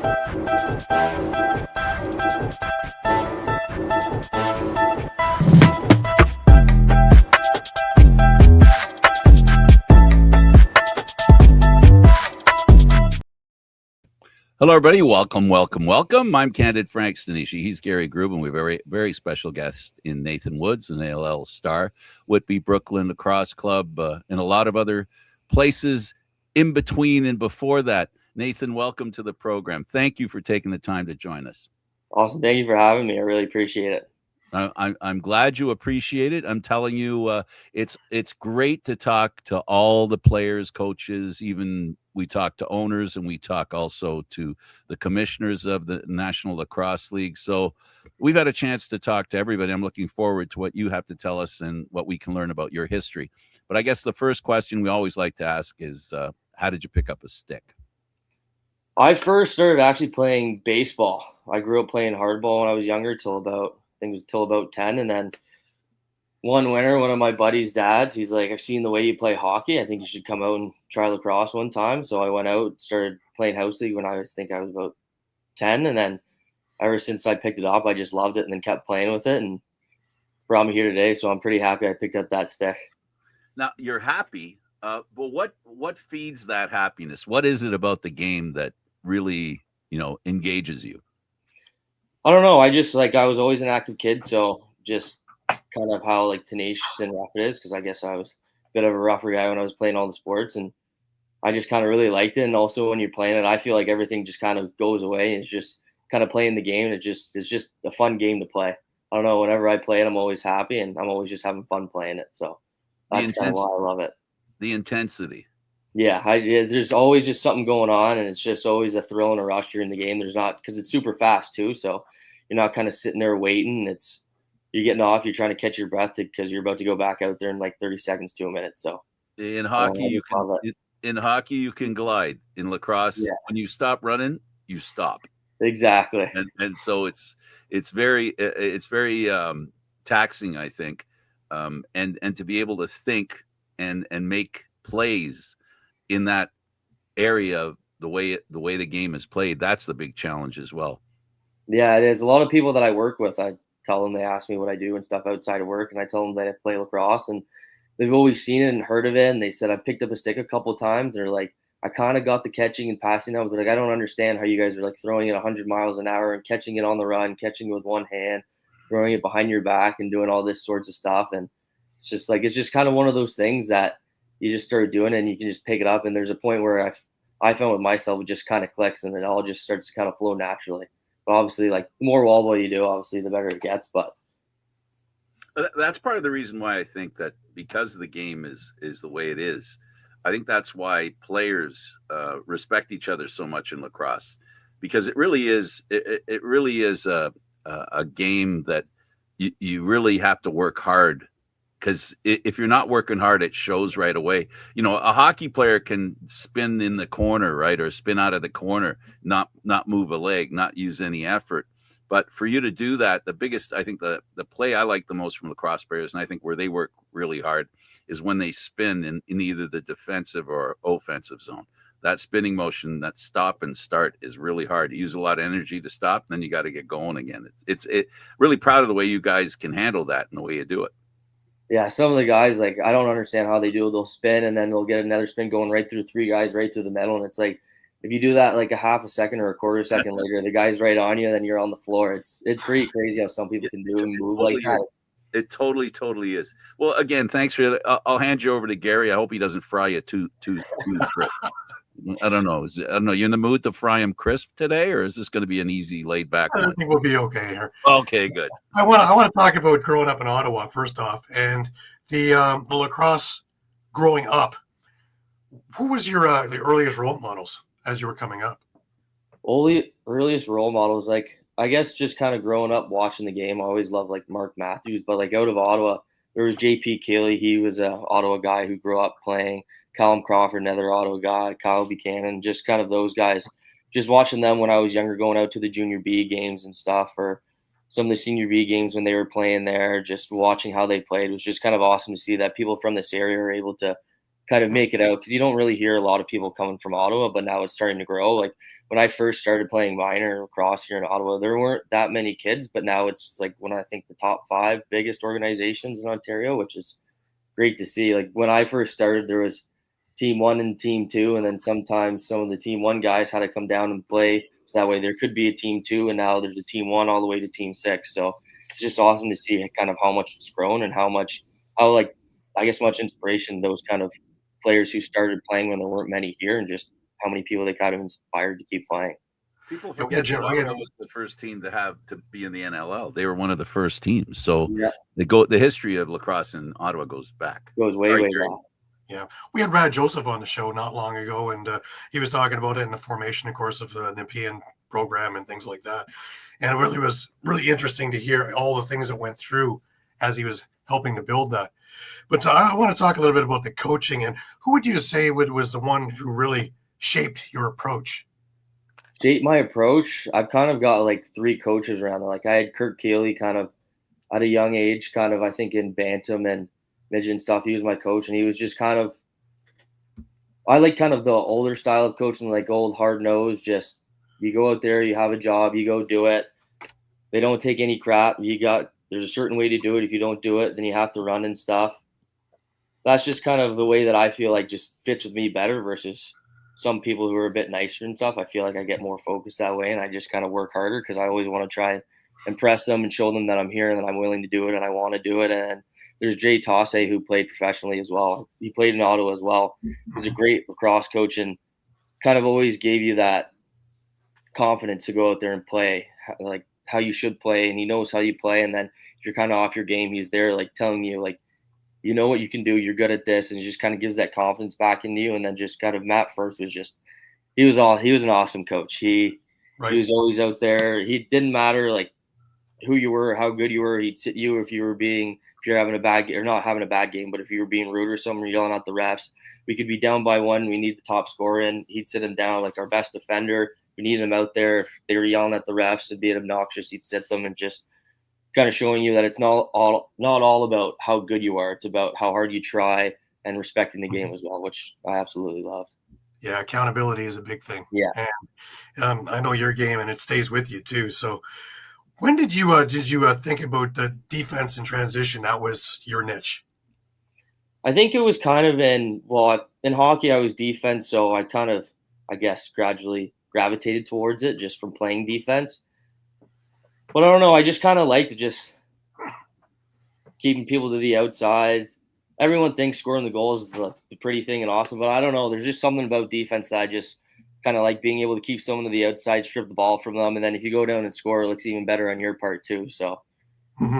Hello, everybody. Welcome. I'm Candid Frank Stanisci. He's Gary Groob, and we have a very, very special guest in Nathan Woods, an NLL star, Whitby, Brooklin Lacrosse Club, and a lot of other places in between and before that. Nathan, welcome to the program. Thank you for taking the time to join us. Awesome. Thank you for having me. I really appreciate it. I'm glad you appreciate it. I'm telling you, it's great to talk to all the players, coaches, even we talk to owners, and we talk also to the commissioners of the National Lacrosse League. So we've had a chance to talk to everybody. I'm looking forward to what you have to tell us and what we can learn about your history. But I guess the first question we always like to ask is, how did you pick up a stick? I first started actually playing baseball. I grew up playing hardball when I was younger till about 10. And then one winter, one of my buddy's dads, he's like, I've seen the way you play hockey. I think you should come out and try lacrosse one time. So I went out, started playing house league when I was about 10. And then ever since I picked it up, I just loved it and then kept playing with it and brought me here today. So I'm pretty happy I picked up that stick. Now you're happy, but what feeds that happiness? What is it about the game that really, engages you? I don't know. I was always an active kid. So just kind of how tenacious and rough it is, because I guess I was a bit of a rougher guy when I was playing all the sports, and I just kind of really liked it. And also when you're playing it, I feel like everything just kind of goes away. It's just kind of playing the game. It's just a fun game to play. I don't know. Whenever I play it, I'm always happy, and I'm always just having fun playing it. So that's kind of why I love it. The intensity. Yeah, there's always just something going on, and it's just always a thrill and a rush during the game. There's not, because it's super fast too, so you're not kind of sitting there waiting. You're getting off, you're trying to catch your breath because you're about to go back out there in 30 seconds to a minute. So in hockey, you can glide. In lacrosse, when you stop running, you stop. Exactly. And so it's very taxing, I think, and to be able to think and make plays in that area, the way the game is played, that's the big challenge as well. Yeah, there's a lot of people that I work with. I tell them, they ask me what I do and stuff outside of work, and I tell them that I play lacrosse, and they've always seen it and heard of it. And they said, I picked up a stick a couple of times. They're like, I kind of got the catching and passing out. But I don't understand how you guys are throwing it 100 miles an hour and catching it on the run, catching it with one hand, throwing it behind your back, and doing all this sorts of stuff. And it's just kind of one of those things that you just start doing it and you can just pick it up. And there's a point where I found with myself, it just kind of clicks and it all just starts to kind of flow naturally. But obviously, the more wall ball you do, obviously, the better it gets. But that's part of the reason why I think that, because the game is the way it is, I think that's why players respect each other so much in lacrosse, because it really is a game that you really have to work hard. Because if you're not working hard, it shows right away. A hockey player can spin in the corner, right, or spin out of the corner, not move a leg, not use any effort. But for you to do that, the biggest, I think, the play I like the most from lacrosse players, and I think where they work really hard, is when they spin in either the defensive or offensive zone. That spinning motion, that stop and start, is really hard. You use a lot of energy to stop, and then you got to get going again. It's really proud of the way you guys can handle that and the way you do it. Yeah, some of the guys, I don't understand how they do it. They'll spin, and then they'll get another spin going right through three guys, right through the middle. And it's if you do that a half a second or a quarter second later, the guy's right on you, and then you're on the floor. It's pretty crazy how some people can do and move like that. It totally is. Well, again, thanks for it. I'll hand you over to Gary. I hope he doesn't fry you too crisp. I don't know. You in the mood to fry him crisp today, or is this going to be an easy, laid back one? I think we'll be okay here. Okay, good. I want to talk about growing up in Ottawa first off, and the lacrosse growing up. Who was your the earliest role models as you were coming up? Earliest role models, I guess just kind of growing up watching the game. I always loved Mark Matthews, but out of Ottawa, there was J.P. Keeley. He was an Ottawa guy who grew up playing. Callum Crawford, another Ottawa guy, Kyle Buchanan, just kind of those guys. Just watching them when I was younger, going out to the junior B games and stuff, or some of the senior B games when they were playing there, just watching how they played was just kind of awesome to see that people from this area are able to kind of make it out, because you don't really hear a lot of people coming from Ottawa, but now it's starting to grow. when I first started playing minor lacrosse here in Ottawa, there weren't that many kids, but now it's like one of, I think, the top 5 biggest organizations in Ontario, which is great to see. Like when I first started, there was team 1 and team 2, and then sometimes some of the team 1 guys had to come down and play. So that way there could be a team 2, and now there's a team 1 all the way to team 6. So it's just awesome to see kind of how much it's grown and how like, I guess, much inspiration those kind of players who started playing when there weren't many here, and just how many people they kind of inspired to keep playing. People forget that Ottawa was the first team to be in the NLL. They were one of the first teams. So the history of lacrosse in Ottawa goes back. Goes way back. Yeah, we had Brad Joseph on the show not long ago, and he was talking about it in the formation, of course, of the Olympian program and things like that. And it really was really interesting to hear all the things that went through as he was helping to build that. But I want to talk a little bit about the coaching, and who would you say was the one who really shaped your approach? Shaped my approach? I've kind of got like 3 coaches around there. Like I had Kurt Keeley kind of at a young age, kind of, I think, in bantam and midget and stuff. He was my coach, and he was just kind of, I like kind of the older style of coaching, like old hard nosed. Just you go out there, you have a job, you go do it. They don't take any crap. There's a certain way to do it. If you don't do it, then you have to run and stuff. That's just kind of the way that I feel like just fits with me better versus some people who are a bit nicer and stuff. I feel like I get more focused that way, and I just kind of work harder because I always want to try and impress them and show them that I'm here and that I'm willing to do it and I want to do it. And there's Jay Tosse, who played professionally as well. He played in Ottawa as well. He's a great lacrosse coach and kind of always gave you that confidence to go out there and play, like how you should play, and he knows how you play. And then if you're kind of off your game, he's there like telling you, like, you know what you can do, you're good at this, and he just kind of gives that confidence back into you. And then just kind of Matt Firth was just he was an awesome coach. He was always out there. He didn't matter like who you were, how good you were. He'd sit you if you're having a bad game, or not having a bad game, but if you were being rude or something, yelling at the refs. We could be down by 1, we need the top scorer in. He'd sit him down, like our best defender. We needed him out there. If they were yelling at the refs and being obnoxious, he'd sit them and just kind of showing you that it's not all about how good you are. It's about how hard you try and respecting the game as well, which I absolutely loved. Yeah, accountability is a big thing. Yeah. And I know your game, and it stays with you too. So when did you think about the defense and transition? That was your niche. I think it was kind of in hockey, I was defense. So I kind of, I guess, gradually gravitated towards it just from playing defense. But I don't know. I just kind of like to just keeping people to the outside. Everyone thinks scoring the goals is the pretty thing and awesome, but I don't know. There's just something about defense that I just kind of like being able to keep someone to the outside, strip the ball from them, and then if you go down and score, it looks even better on your part too. So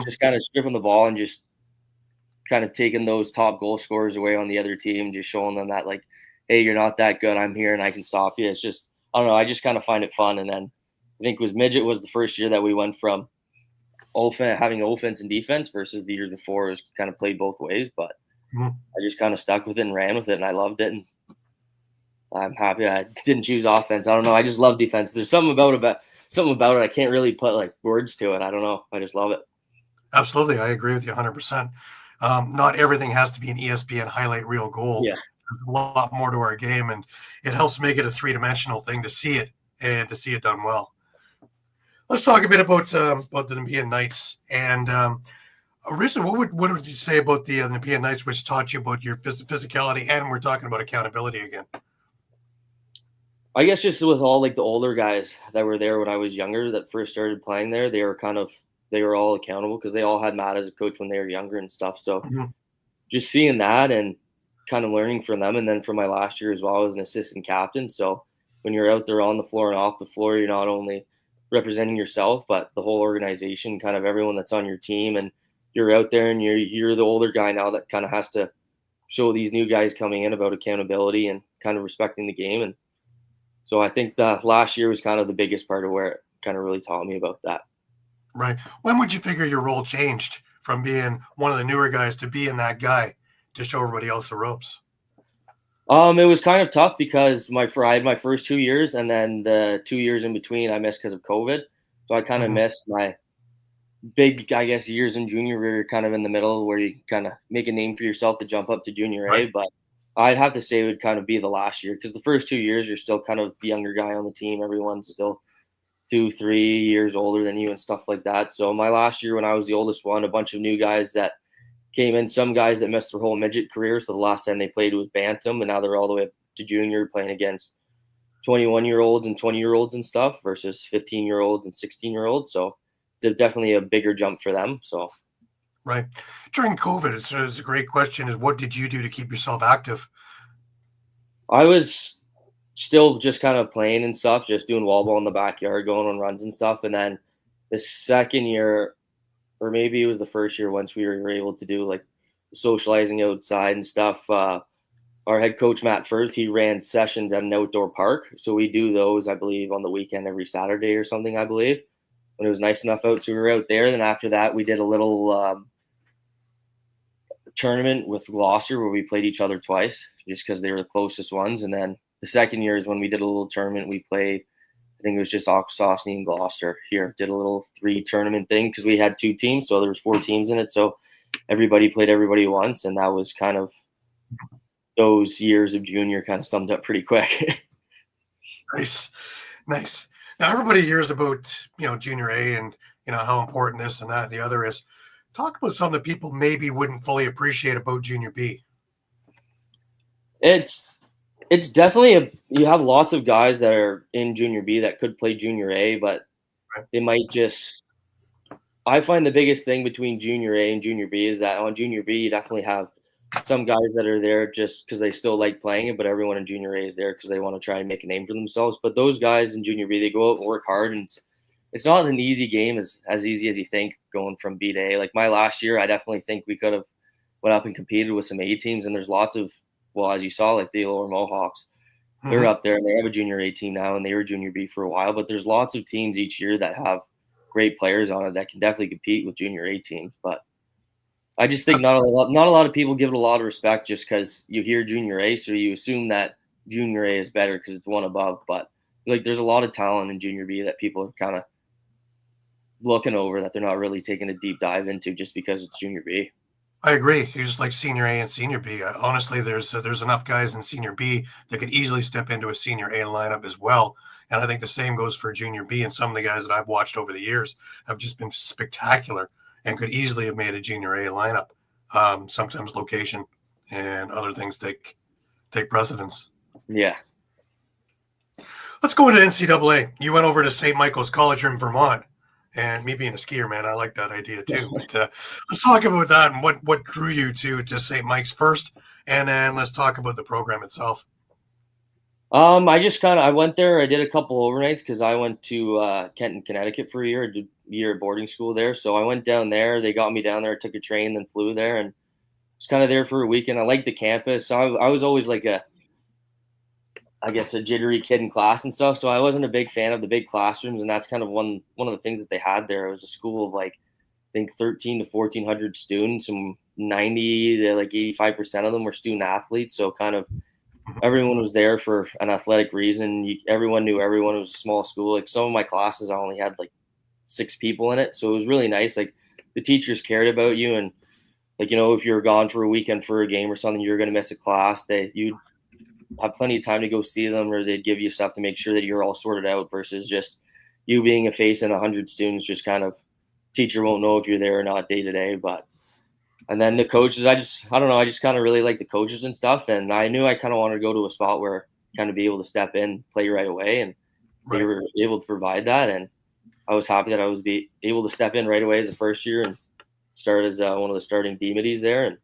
just kind of stripping the ball and just kind of taking those top goal scorers away on the other team, just showing them that, like, hey, you're not that good. I'm here and I can stop you. It's just, I don't know. I just kind of find it fun. And then I think midget was the first year that we went from having offense and defense versus the years before. It was kind of played both ways, but I just kind of stuck with it and ran with it, and I loved it. And I'm happy I didn't choose offense. I don't know. I just love defense. There's something about it. I can't really put like words to it. I don't know. I just love it. Absolutely. I agree with you 100%. Not everything has to be an ESPN highlight reel goal. Yeah. There's a lot more to our game, and it helps make it a 3-dimensional thing to see it and to see it done well. Let's talk a bit about the Nepean Knights. And originally, what would you say about the Nepean Knights, which taught you about your physicality, and we're talking about accountability again? I guess just with all like the older guys that were there when I was younger that first started playing there, they were all accountable because they all had Matt as a coach when they were younger and stuff. So just seeing that and kind of learning from them. And then for my last year as well, I was an assistant captain. So when you're out there on the floor and off the floor, you're not only representing yourself, but the whole organization, kind of everyone that's on your team. And you're out there and you're the older guy now that kind of has to show these new guys coming in about accountability and kind of respecting the game. And so I think the last year was kind of the biggest part of where it kind of really taught me about that. Right. When would you figure your role changed from being one of the newer guys to being that guy to show everybody else the ropes? It was kind of tough because I had my first 2 years, and then the 2 years in between I missed because of COVID. So I kind of missed my big, I guess, years in junior where you're kind of in the middle where you kind of make a name for yourself to jump up to junior A. But I'd have to say it would kind of be the last year, because the first 2 years you're still kind of the younger guy on the team. Everyone's still 2, 3 years older than you and stuff like that. So my last year when I was the oldest one, a bunch of new guys that came in, some guys that missed their whole midget career. So the last time they played was Bantam, and now they're all the way up to junior playing against 21-year-olds and 20-year-olds and stuff versus 15-year-olds and 16-year-olds. So they're definitely a bigger jump for them. So Right. During COVID, it's a great question is what did you do to keep yourself active? I was still just kind of playing and stuff, just doing wall ball in the backyard, going on runs and stuff. And then the second year, or maybe it was the first year, once we were able to do like socializing outside and stuff, our head coach, Matt Firth, he ran sessions at an outdoor park. So we do those, I believe, on the weekend every Saturday or something, I believe, when it was nice enough out. So we were out there. Then after that, we did a little tournament with Gloucester where we played each other twice just because they were the closest ones. And then the second year is when we did a little tournament. We played, I think it was just Akwesasne and Gloucester here. Did a little 3 tournament thing because we had 2 teams, so there was 4 teams in it. So everybody played everybody once, and that was kind of those years of junior kind of summed up pretty quick. Nice. Now everybody hears about, junior A and, how important this and that and the other is. Talk about something that people maybe wouldn't fully appreciate about junior B. It's definitely you have lots of guys that are in junior B that could play junior A, but they might just. I find the biggest thing between junior A and junior B is that on junior B you definitely have some guys that are there just because they still like playing it, but everyone in junior A is there because they want to try and make a name for themselves. But those guys in junior B, they go out and work hard, and it's not an easy game, as easy as you think going from B to A. Like my last year, I definitely think we could have went up and competed with some A teams, and there's lots of, well, as you saw, like the Lower Mohawks, they're up there and they have a junior A team now, and they were junior B for a while. But there's lots of teams each year that have great players on it that can definitely compete with junior A teams. But I just think not a lot of people give it a lot of respect just because you hear junior A, so you assume that junior A is better because it's one above. But like, there's a lot of talent in junior B that people are kind of looking over that they're not really taking a deep dive into just because it's junior B. I agree. You just like senior A and senior B. Honestly, there's enough guys in senior B that could easily step into a senior A lineup as well. And I think the same goes for junior B. And some of the guys that I've watched over the years have just been spectacular and could easily have made a junior A lineup. Sometimes location and other things take precedence. Yeah. Let's go into NCAA. You went over to St. Michael's College in Vermont. And me being a skier, man, I like that idea too. But let's talk about that and what drew you to St. Mike's first, and then let's talk about the program itself. I went there. I did a couple overnights because I went to Kenton, Connecticut for a year. I did a year at boarding school there. So I went down there. They got me down there. I took a train, then flew there, and was kind of there for a weekend. I liked the campus. So I was always like a jittery kid in class and stuff. So I wasn't a big fan of the big classrooms, and that's kind of one of the things that they had there. It was a school of like, I think 13 to 1,400 students, and 90 to like 85% of them were student athletes. So kind of everyone was there for an athletic reason. Everyone knew everyone. It was a small school. Like some of my classes, I only had like 6 people in it. So it was really nice. Like the teachers cared about you, and like, if you were gone for a weekend for a game or something, you're going to miss a class, you'd have plenty of time to go see them, or they'd give you stuff to make sure that you're all sorted out versus just you being a face and 100 students, just kind of teacher won't know if you're there or not day to day. But, and then the coaches, I don't know. I just kind of really like the coaches and stuff. And I knew I kind of wanted to go to a spot where kind of be able to step in, play right away. And they were able to provide that. And I was happy that I was able to step in right away as a first year and start as one of the starting D-middies there. And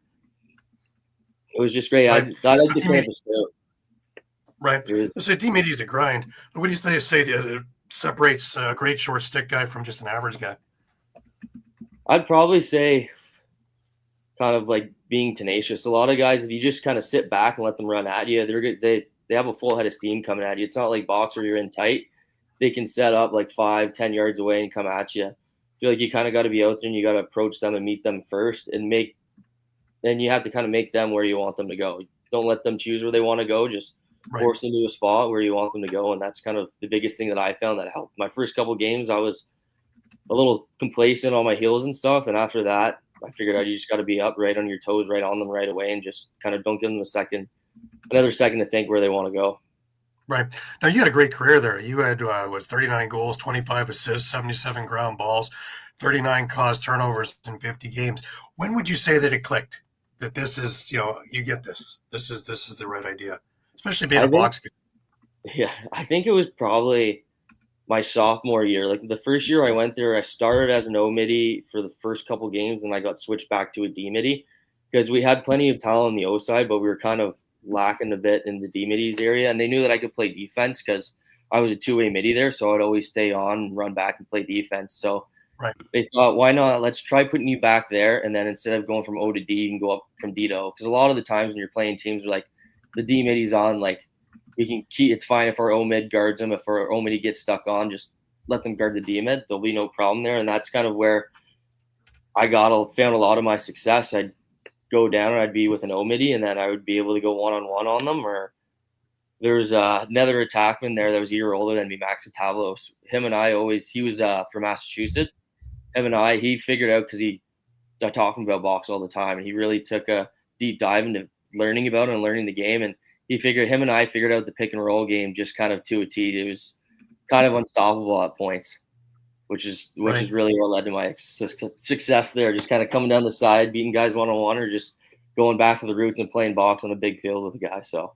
it was just great. I like the campus too. Right. So D-midi is a grind. What do you say that separates a great short stick guy from just an average guy? I'd probably say kind of like being tenacious. A lot of guys, if you just kind of sit back and let them run at you, they have a full head of steam coming at you. It's not like box where you're in tight. They can set up like 5-10 yards away and come at you. I feel like you kind of got to be out there and you got to approach them and meet them first, and you have to kind of make them where you want them to go. Don't let them choose where they want to go. Just force them to a spot where you want them to go. And that's kind of the biggest thing that I found that helped. My first couple games, I was a little complacent on my heels and stuff. And after that, I figured out you just got to be up right on your toes, right on them right away, and just kind of don't give them a second another second to think where they want to go. Right. Now, you had a great career there. You had, 39 goals, 25 assists, 77 ground balls, 39 caused turnovers in 50 games. When would you say that it clicked? That this is, you get this. This is the right idea, especially being I a think, box. yeah, I think it was probably my sophomore year. Like the first year I went there, I started as an O midi for the first couple games, and I got switched back to a D midi because we had plenty of talent on the O side, but we were kind of lacking a bit in the D midis area. And they knew that I could play defense because I was a two-way midi there, so I'd always stay on and run back and play defense. So Right. they thought, why not? Let's try putting you back there, and then instead of going from O to D, you can go up from D to O. Because a lot of the times when you're playing teams, are like the D midis on, like we can keep. It's fine if our O mid guards them. If our O midi gets stuck on, just let them guard the D mid. There'll be no problem there, and that's kind of where I found a lot of my success. I'd go down and I'd be with an O midi, and then I would be able to go one-on-one on them. Or there's another attackman there that was a year older than me, Max Tavlos. Him and I he was from Massachusetts. Him and he figured out because I talking about box all the time, and he really took a deep dive into learning about it and learning the game. And him and I figured out the pick and roll game just kind of to a T. It was kind of unstoppable at points, which is really what led to my success there. Just kind of coming down the side, beating guys one-on-one, or just going back to the roots and playing box on a big field with a guy. So,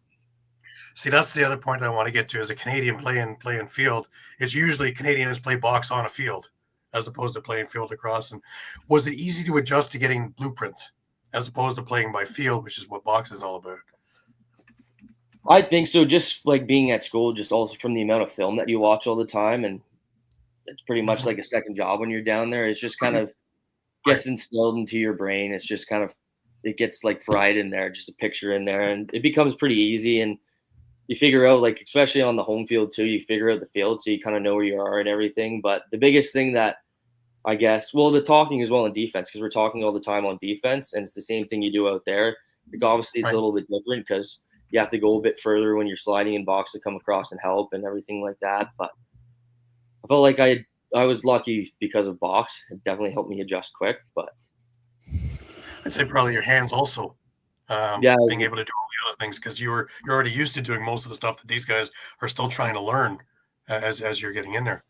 See, that's the other point I want to get to. As a Canadian playing field, it's usually Canadians play box on a field as opposed to playing field across. And was it easy to adjust to getting blueprints as opposed to playing by field, which is what box is all about? I think so. Just like being at school, just also from the amount of film that you watch all the time, and it's pretty much like a second job when you're down there. It's just kind of gets instilled into your brain. It's just kind of, it gets like fried in there, just a picture in there, and it becomes pretty easy. And you figure out, like, especially on the home field too, you figure out the field so you kind of know where you are and everything. But the biggest thing that I guess, well, the talking as well in defense, because we're talking all the time on defense, and it's the same thing you do out there. Like, obviously, it's a little bit different because you have to go a bit further when you're sliding in box to come across and help and everything like that. But I felt like I was lucky because of box. It definitely helped me adjust quick. But I'd say probably your hands also. Being able to do all the other things because you're already used to doing most of the stuff that these guys are still trying to learn as you're getting in there.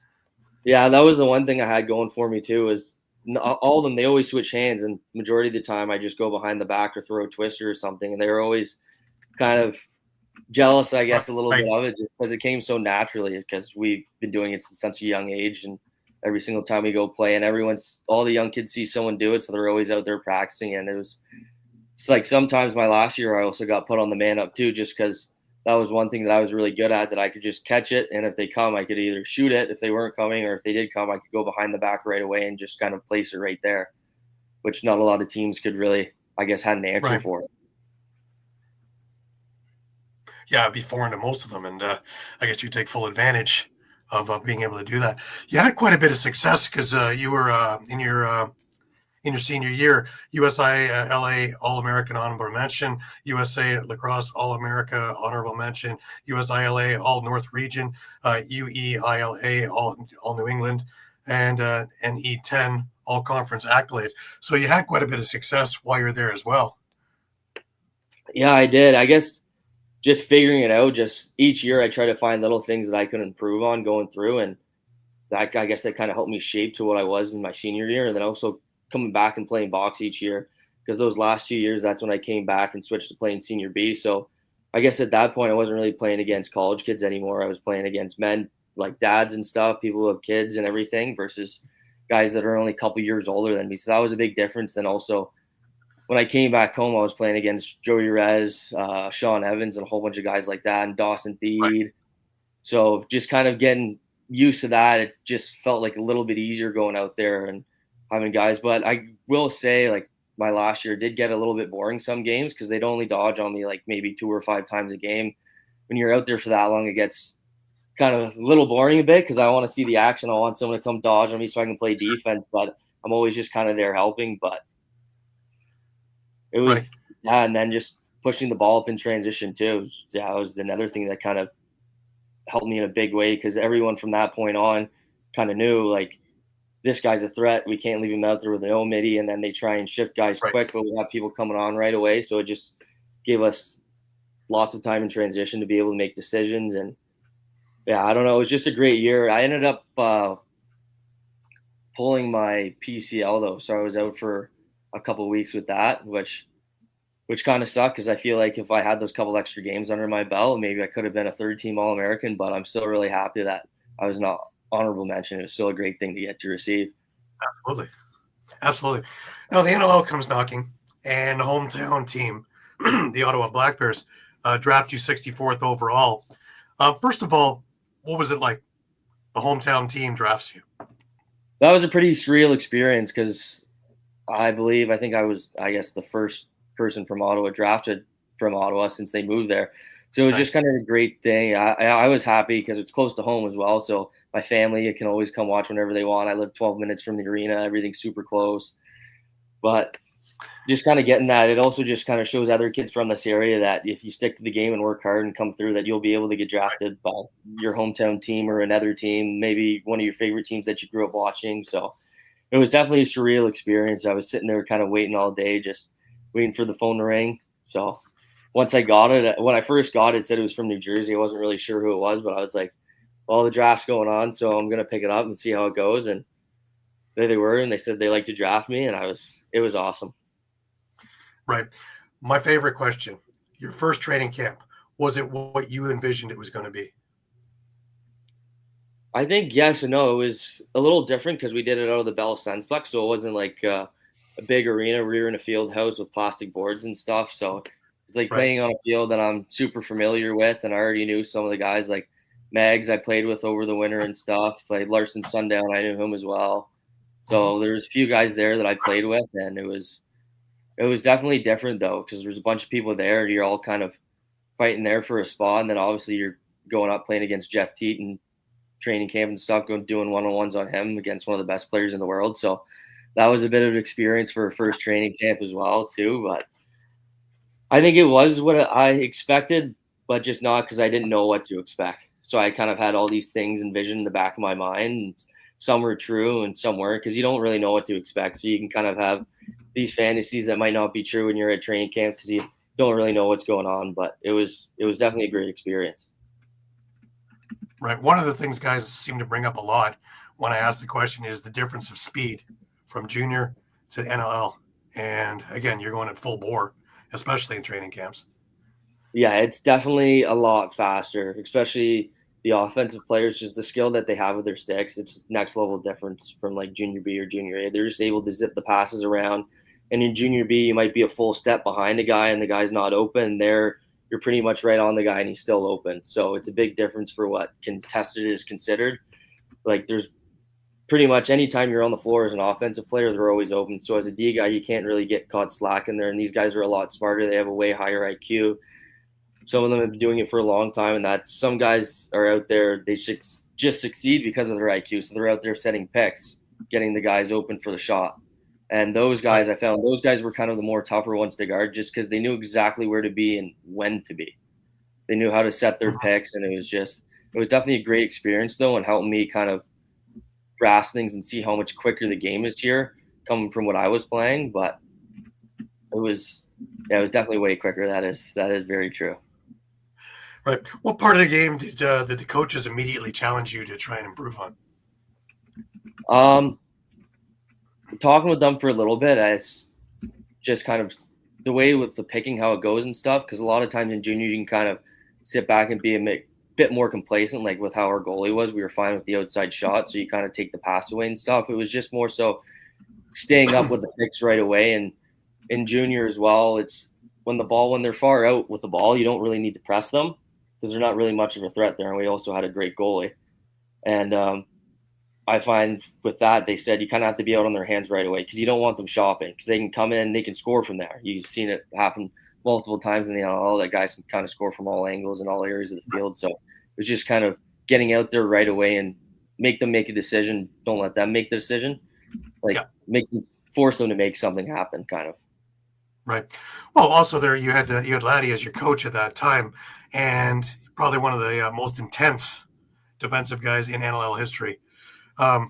Yeah, that was the one thing I had going for me too. Is all of them, they always switch hands, and majority of the time I just go behind the back or throw a twister or something, and they were always kind of jealous, I guess, a little bit of it just because it came so naturally. Because we've been doing it since such a young age, and every single time we go play, and all the young kids see someone do it, so they're always out there practicing. And it's like sometimes my last year I also got put on the man up too, just because that was one thing that I was really good at, that I could just catch it. And if they come, I could either shoot it if they weren't coming, or if they did come, I could go behind the back right away and just kind of place it right there, which not a lot of teams could really, I guess, had an answer for. Yeah, it'd be foreign to most of them. And I guess you take full advantage of being able to do that. You had quite a bit of success because you were in your senior year, USILA All-American Honorable Mention, USA Lacrosse All-America Honorable Mention, USILA All-North Region, UEILA All New England, and NE10 All-Conference accolades. So you had quite a bit of success while you're there as well. Yeah, I did. I guess just figuring it out, just each year I try to find little things that I could improve on going through, and that, I guess, that kind of helped me shape to what I was in my senior year, and then also coming back and playing box each year, because those last 2 years, that's when I came back and switched to playing senior B. So I guess at that point I wasn't really playing against college kids anymore. I was playing against men, like dads and stuff, people who have kids and everything, versus guys that are only a couple years older than me. So that was a big difference. Then also when I came back home, I was playing against Joey Rez, Sean Evans, and a whole bunch of guys like that, and Dawson Theed. So just kind of getting used to that, it just felt like a little bit easier going out there and having guys. But I will say, like, my last year did get a little bit boring some games because they'd only dodge on me like maybe 2 or 5 times a game. When you're out there for that long, it gets kind of a little boring a bit because I want to see the action. I want someone to come dodge on me so I can play defense, but I'm always just kind of there helping. But it was, and then just pushing the ball up in transition too. Yeah, it was another thing that kind of helped me in a big way, because everyone from that point on kind of knew, like, this guy's a threat. We can't leave him out there with an O midi, and then they try and shift guys quick, but we have people coming on right away. So it just gave us lots of time in transition to be able to make decisions. And yeah, I don't know. It was just a great year. I ended up pulling my PCL though, so I was out for a couple of weeks with that, which kind of sucked because I feel like if I had those couple extra games under my belt, maybe I could have been a third-team All-American. But I'm still really happy that I was not honorable mention. It was still a great thing to get to receive. Absolutely. Absolutely. Now the NLL comes knocking, and the hometown team, the Ottawa Black Bears, draft you 64th overall. First of all, what was it like? The hometown team drafts you. That was a pretty surreal experience because I think I was, I guess, the first person from Ottawa drafted from Ottawa since they moved there. So it was just kind of a great thing. I was happy because it's close to home as well. So my family can always come watch whenever they want. I live 12 minutes from the arena. Everything's super close. But just kind of getting that, it also just kind of shows other kids from this area that if you stick to the game and work hard and come through, that you'll be able to get drafted by your hometown team or another team, maybe one of your favorite teams that you grew up watching. So it was definitely a surreal experience. I was sitting there kind of waiting all day, just waiting for the phone to ring. So once I got it, when I first got it, it said it was from New Jersey. I wasn't really sure who it was, but I was like, well, the draft's going on, so I'm going to pick it up and see how it goes. And there they were, and they said they like to draft me, and it was awesome. Right. My favorite question, your first training camp, was it what you envisioned it was going to be? I think yes and no. It was a little different because we did it out of the Bell Sensplex, so it wasn't like a big arena. We were in a field house with plastic boards and stuff, so it's like playing on a field that I'm super familiar with, and I already knew some of the guys like Mags I played with over the winter and stuff. Like Larson Sundown, I knew him as well. So there's a few guys there that I played with, and it was definitely different though because there's a bunch of people there. You're all kind of fighting there for a spot, and then obviously you're going up playing against Jeff Teat and training camp and stuff, doing one-on-ones on him against one of the best players in the world. So that was a bit of an experience for a first training camp as well too. But I think it was what I expected, but just not because I didn't know what to expect. So I kind of had all these things envisioned in the back of my mind. And some were true and some weren't because you don't really know what to expect. So you can kind of have these fantasies that might not be true when you're at training camp because you don't really know what's going on. But it was definitely a great experience. Right. One of the things guys seem to bring up a lot when I ask the question is the difference of speed from junior to NLL. And again, you're going at full bore, especially in training camps. Yeah, it's definitely a lot faster, especially the offensive players, just the skill that they have with their sticks. It's next level difference from like junior B or junior A. They're just able to zip the passes around. And in junior B, you might be a full step behind a guy and the guy's not open. You're pretty much right on the guy and he's still open. So it's a big difference for what contested is considered. Like there's pretty much anytime you're on the floor as an offensive player, they're always open. So as a D guy, you can't really get caught slacking there. And these guys are a lot smarter. They have a way higher IQ. Some of them have been doing it for a long time, and that's some guys are out there. They should just succeed because of their IQ. So they're out there setting picks, getting the guys open for the shot. And those guys, I found those guys were kind of the more tougher ones to guard just because they knew exactly where to be and when to be. They knew how to set their picks, and it was definitely a great experience though, and helped me kind of grasp things and see how much quicker the game is here coming from what I was playing. But it was definitely way quicker. That is very true. Right. What part of the game did the coaches immediately challenge you to try and improve on? Talking with them for a little bit, it's just kind of the way with the picking, how it goes and stuff. Because a lot of times in junior, you can kind of sit back and be a bit more complacent, like with how our goalie was. We were fine with the outside shot, so you kind of take the pass away and stuff. It was just more so staying up with the picks right away. And in junior as well, it's when they're far out with the ball, you don't really need to press them because they're not really much of a threat there. And we also had a great goalie. And I find with that, they said you kind of have to be out on their hands right away because you don't want them shopping because they can come in and they can score from there. You've seen it happen multiple times in the NLL that guys can kind of score from all angles and all areas of the field. So it's just kind of getting out there right away and make them make a decision. Don't let them make the decision. Force them to make something happen, kind of. Right. Well, also there you had Laddie as your coach at that time, and probably one of the most intense defensive guys in NLL history. A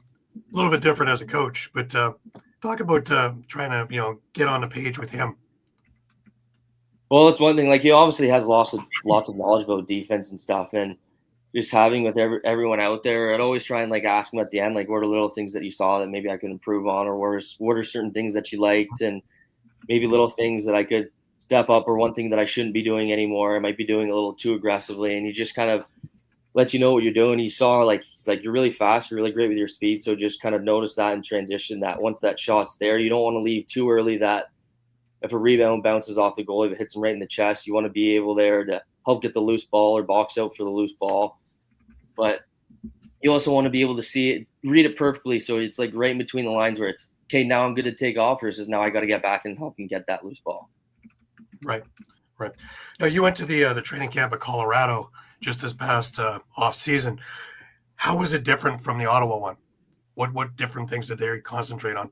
little bit different as a coach, but talk about trying to get on the page with him. Well, it's one thing. Like, he obviously has lots of knowledge about defense and stuff, and just having with everyone out there, I'd always try and like ask him at the end, like, what are little things that you saw that maybe I could improve on, or what are certain things that you liked, and maybe little things that I could step up, or one thing that I shouldn't be doing anymore. I might be doing a little too aggressively, and he just kind of lets you know what you're doing. He saw, like, he's like, you're really fast, you're really great with your speed, so just kind of notice that in transition, that once that shot's there, you don't want to leave too early, that if a rebound bounces off the goal, if it hits him right in the chest, you want to be able there to help get the loose ball or box out for the loose ball. But you also want to be able to see it, read it perfectly, so it's like right in between the lines where it's, okay, now I'm good to take off, versus now I got to get back and help him get that loose ball. Right. Now, you went to the training camp at Colorado just this past off season. How was it different from the Ottawa one? What different things did they concentrate on?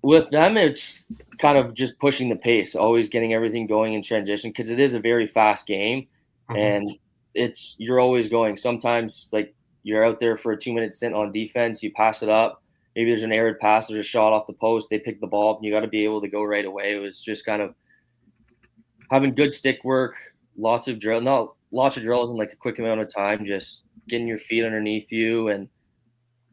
With them, it's kind of just pushing the pace, always getting everything going in transition, because it is a very fast game, and you're always going. Sometimes, like, you're out there for a 2-minute stint on defense, you pass it up, maybe there's an errant pass, there's a shot off the post, they pick the ball up, and you got to be able to go right away. It was just kind of having good stick work, lots of drills in like a quick amount of time, just getting your feet underneath you and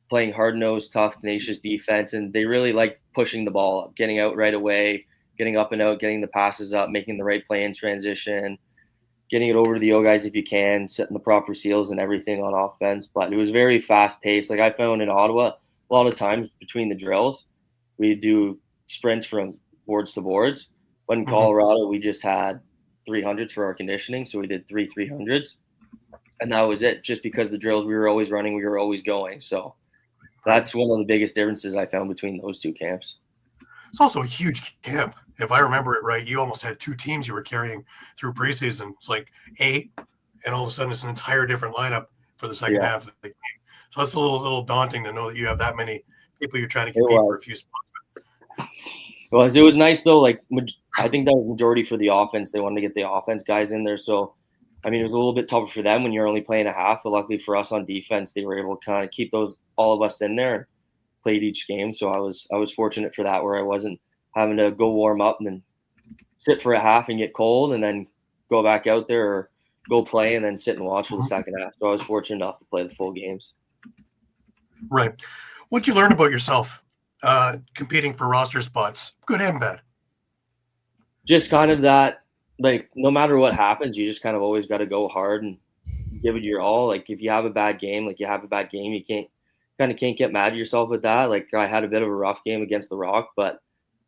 playing hard-nosed, tough, tenacious defense. And they really like pushing the ball up, getting out right away, getting up and out, getting the passes up, making the right play in transition, getting it over to the O guys if you can, setting the proper seals and everything on offense. But it was very fast-paced. Like, I found in Ottawa, a lot of times between the drills, we do sprints from boards to boards. But in Colorado, we just had 300s for our conditioning, so we did 3 300s. And that was it. Just because the drills we were always running, we were always going. So that's one of the biggest differences I found between those two camps. It's also a huge camp. If I remember it right, you almost had 2 teams you were carrying through preseason. It's like 8, and all of a sudden it's an entire different lineup for the second half of the game. So that's a little daunting to know that you have that many people you're trying to compete for a few spots. Well, it was nice though. Like, I think that was majority for the offense. They wanted to get the offense guys in there. So, I mean, it was a little bit tougher for them when you're only playing a half, but luckily for us on defense, they were able to kind of keep all of us in there and played each game. So I was fortunate for that, where I wasn't having to go warm up and then sit for a half and get cold and then go back out there, or go play and then sit and watch for the second half. So I was fortunate enough to play the full games. Right. What'd you learn about yourself competing for roster spots, good and bad? Just kind of that, like, no matter what happens, you just kind of always got to go hard and give it your all. Like, if you have a bad game, you can't get mad at yourself with that. Like, I had a bit of a rough game against the Rock, but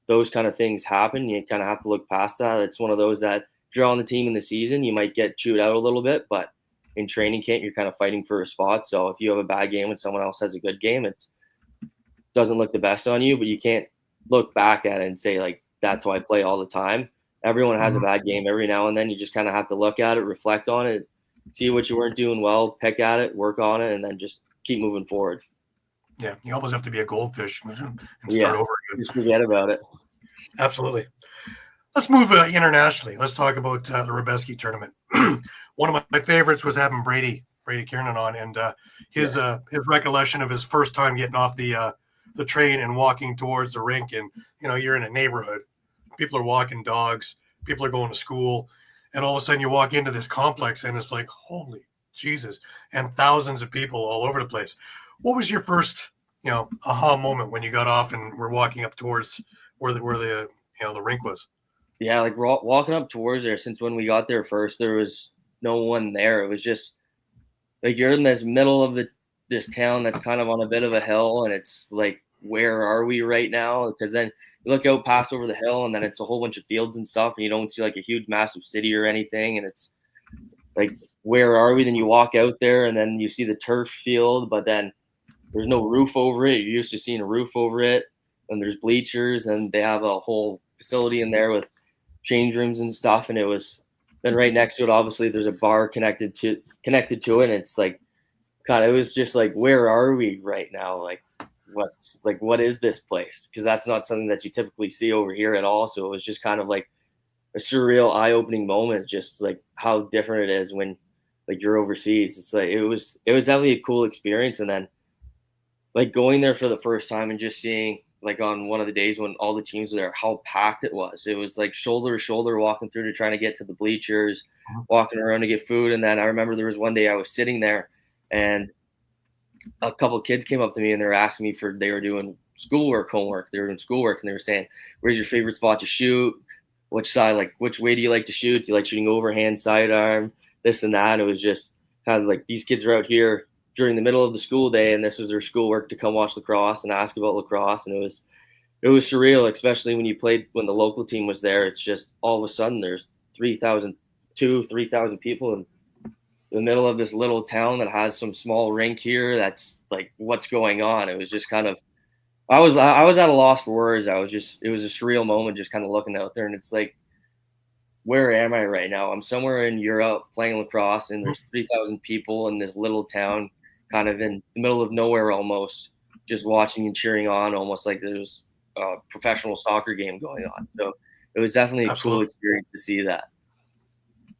those kind of things happen. You kind of have to look past that. It's one of those that if you're on the team in the season, you might get chewed out a little bit, but in training camp, you're kind of fighting for a spot. So if you have a bad game and someone else has a good game, it doesn't look the best on you, but you can't look back at it and say, like, that's how I play all the time. Everyone has a bad game every now and then. You just kind of have to look at it, reflect on it, see what you weren't doing well, pick at it, work on it, and then just keep moving forward. Yeah, you almost have to be a goldfish and start over again. Just forget about it. Absolutely. Let's move internationally. Let's talk about the Rubeski tournament. One of my favorites was having Brady Kiernan on, and his recollection of his first time getting off the train and walking towards the rink, and you're in a neighborhood, people are walking dogs, people are going to school, and all of a sudden you walk into this complex and it's like, holy Jesus, and thousands of people all over the place. What was your first aha moment when you got off and were walking up towards where the rink was? Yeah, like, we're walking up towards there. Since when we got there first, there was no one there. It was just like, you're in this middle of this town that's kind of on a bit of a hill, and it's like, where are we right now? Because then you look out past over the hill, and then it's a whole bunch of fields and stuff, and you don't see like a huge massive city or anything, and it's like, where are we? Then you walk out there, and then you see the turf field, but then there's no roof over it. You're used to seeing a roof over it, and there's bleachers, and they have a whole facility in there with change rooms and stuff. And it was then right next to it, obviously there's a bar connected to it, and it's like, God, it was just like, where are we right now? Like, what is this place? Because that's not something that you typically see over here at all. So it was just kind of like a surreal, eye-opening moment, just like how different it is when, like, you're overseas. It's like, it was definitely a cool experience. And then, like, going there for the first time and just seeing like on one of the days when all the teams were there, how packed it was. It was like shoulder to shoulder walking through to trying to get to the bleachers, walking around to get food. And then I remember there was one day I was sitting there and a couple of kids came up to me and they were asking me they were doing homework. They were doing schoolwork and they were saying, where's your favorite spot to shoot? Which side, like which way do you like to shoot? Do you like shooting overhand, sidearm, this and that? And it was just kind of like these kids are out here during the middle of the school day and this was their schoolwork to come watch lacrosse and ask about lacrosse. And it was surreal, especially when when the local team was there. It's just all of a sudden there's 3,000 people in the middle of this little town that has some small rink here. That's like, what's going on? It was just kind of, I was at a loss for words. It was a surreal moment just kind of looking out there. And it's like, where am I right now? I'm somewhere in Europe playing lacrosse and there's 3,000 people in this little town kind of in the middle of nowhere almost, just watching and cheering on almost like there was a professional soccer game going on. So it was definitely a cool experience to see that.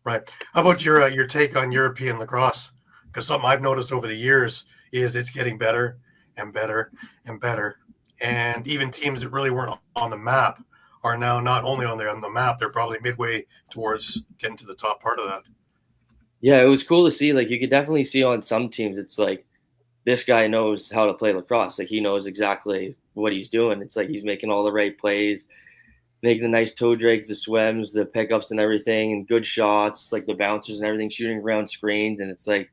Right. How about your take on European lacrosse? Because something I've noticed over the years is it's getting better and better and better. And even teams that really weren't on the map are now not only on the map, they're probably midway towards getting to the top part of that. Yeah, it was cool to see. Like you could definitely see on some teams, it's like this guy knows how to play lacrosse. Like he knows exactly what he's doing. It's like he's making all the right plays, making the nice toe drags, the swims, the pickups and everything, and good shots, like the bouncers and everything, shooting around screens. And it's like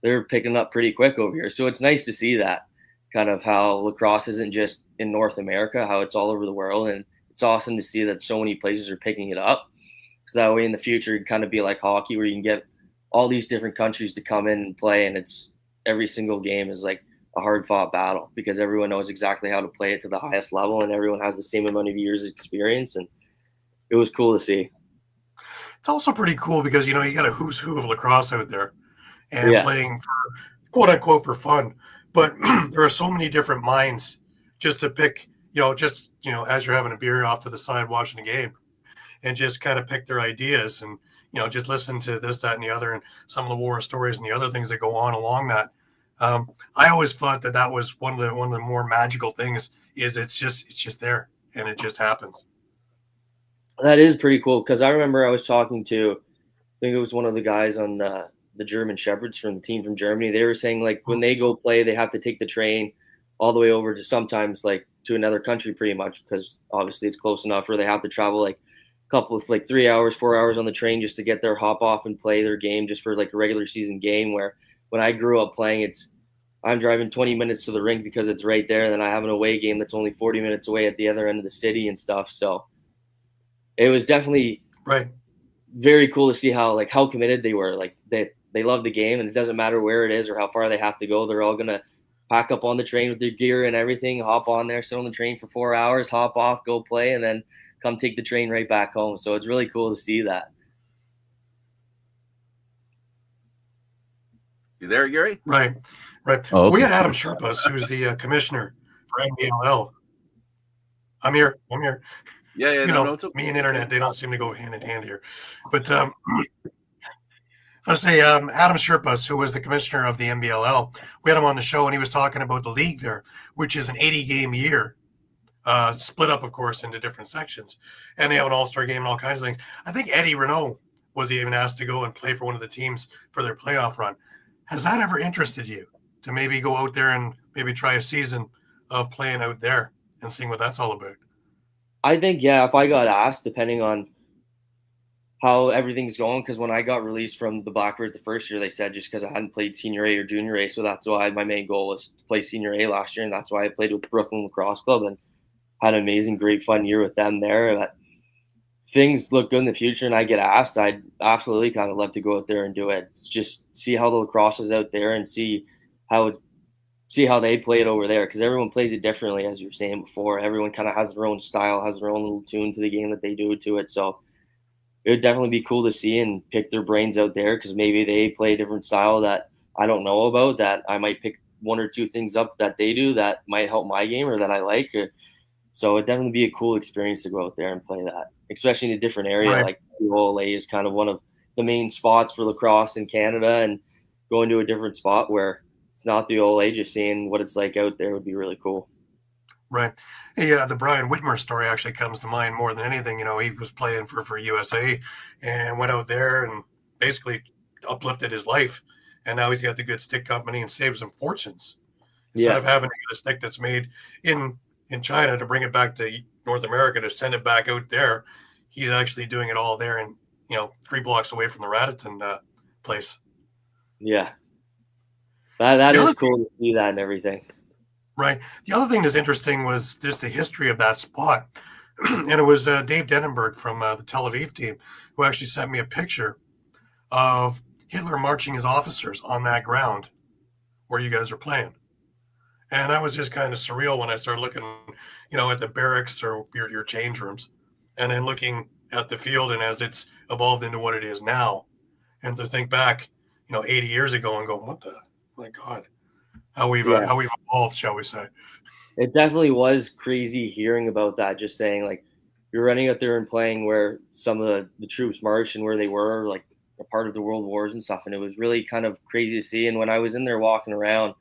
they're picking up pretty quick over here. So it's nice to see that kind of how lacrosse isn't just in North America, how it's all over the world. And it's awesome to see that so many places are picking it up. So that way in the future, it'd kind of be like hockey where you can get all these different countries to come in and play. And it's every single game is like a hard fought battle because everyone knows exactly how to play it to the highest level and everyone has the same amount of years experience. And it was cool to see. It's also pretty cool because, you got a who's who of lacrosse out there and playing for quote unquote for fun. But there are so many different minds just to pick, as you're having a beer off to the side watching the game and just kind of pick their ideas and, just listen to this, that, and the other, and some of the war stories and the other things that go on along that. I always thought that was one of the more magical things is it's just there and it just happens. That is pretty cool because I remember I was talking to, I think it was one of the guys on the German Shepherds from the team from Germany. They were saying like when they go play, they have to take the train all the way over to sometimes like to another country pretty much because obviously it's close enough, or they have to travel like a couple of like 3 hours, 4 hours on the train just to get there, hop off and play their game just for like a regular season game. Where when I grew up playing, I'm driving 20 minutes to the rink because it's right there. And then I have an away game that's only 40 minutes away at the other end of the city and stuff. So it was definitely very cool to see how committed they were. Like they love the game and it doesn't matter where it is or how far they have to go. They're all going to pack up on the train with their gear and everything, hop on there, sit on the train for 4 hours, hop off, go play, and then come take the train right back home. So it's really cool to see that. You there, Gary? Right. Oh, okay. We had Adam Sherpas, who's the commissioner for NLL. I'm here. Yeah. Me and internet, they don't seem to go hand in hand here. But I say Adam Sherpas, who was the commissioner of the NBLL, we had him on the show and he was talking about the league there, which is an 80-game year, split up, of course, into different sections. And they have an all-star game and all kinds of things. I think Eddie Renault was even asked to go and play for one of the teams for their playoff run. Has that ever interested you to maybe go out there and maybe try a season of playing out there and seeing what that's all about? I think, yeah, if I got asked, depending on how everything's going, because when I got released from the Blackbirds the first year, they said just because I hadn't played Senior A or Junior A, so that's why my main goal was to play Senior A last year, and that's why I played with Brooklin Lacrosse Club and had an amazing, great, fun year with them there. But things look good in the future and I get asked, I'd absolutely kind of love to go out there and do it. Just see how the lacrosse is out there and see how they play it over there, because everyone plays it differently, as you were saying before. Everyone kind of has their own style, has their own little tune to the game that they do to it. So it would definitely be cool to see and pick their brains out there, because maybe they play a different style that I don't know about, that I might pick one or two things up that they do that might help my game or that I like. So it'd definitely be a cool experience to go out there and play that, especially in a different area. Right. Like the OLA is kind of one of the main spots for lacrosse in Canada, and going to a different spot where it's not the OLA, just seeing what it's like out there would be really cool. Right. Yeah, the Brian Whitmer story actually comes to mind more than anything. He was playing for USA and went out there and basically uplifted his life. And now he's got the good stick company and saves him fortunes. Instead Yeah. of having to get a stick that's made in China to bring it back to North America to send it back out there, he's actually doing it all there and 3 blocks away from the Raditon place. Yeah. That The is other cool to see that and everything. Right. The other thing that's interesting was just the history of that spot. And it was Dave Denenberg from the Tel Aviv team who actually sent me a picture of Hitler marching his officers on that ground where you guys are playing. And that was just kind of surreal when I started looking, at the barracks or your change rooms and then looking at the field and as it's evolved into what it is now. And to think back, 80 years ago and go, what the, my God, how we've evolved, shall we say. It definitely was crazy hearing about that, just saying like you're running out there and playing where some of the troops marched and where they were like a part of the world wars and stuff. And it was really kind of crazy to see. And when I was in there walking around,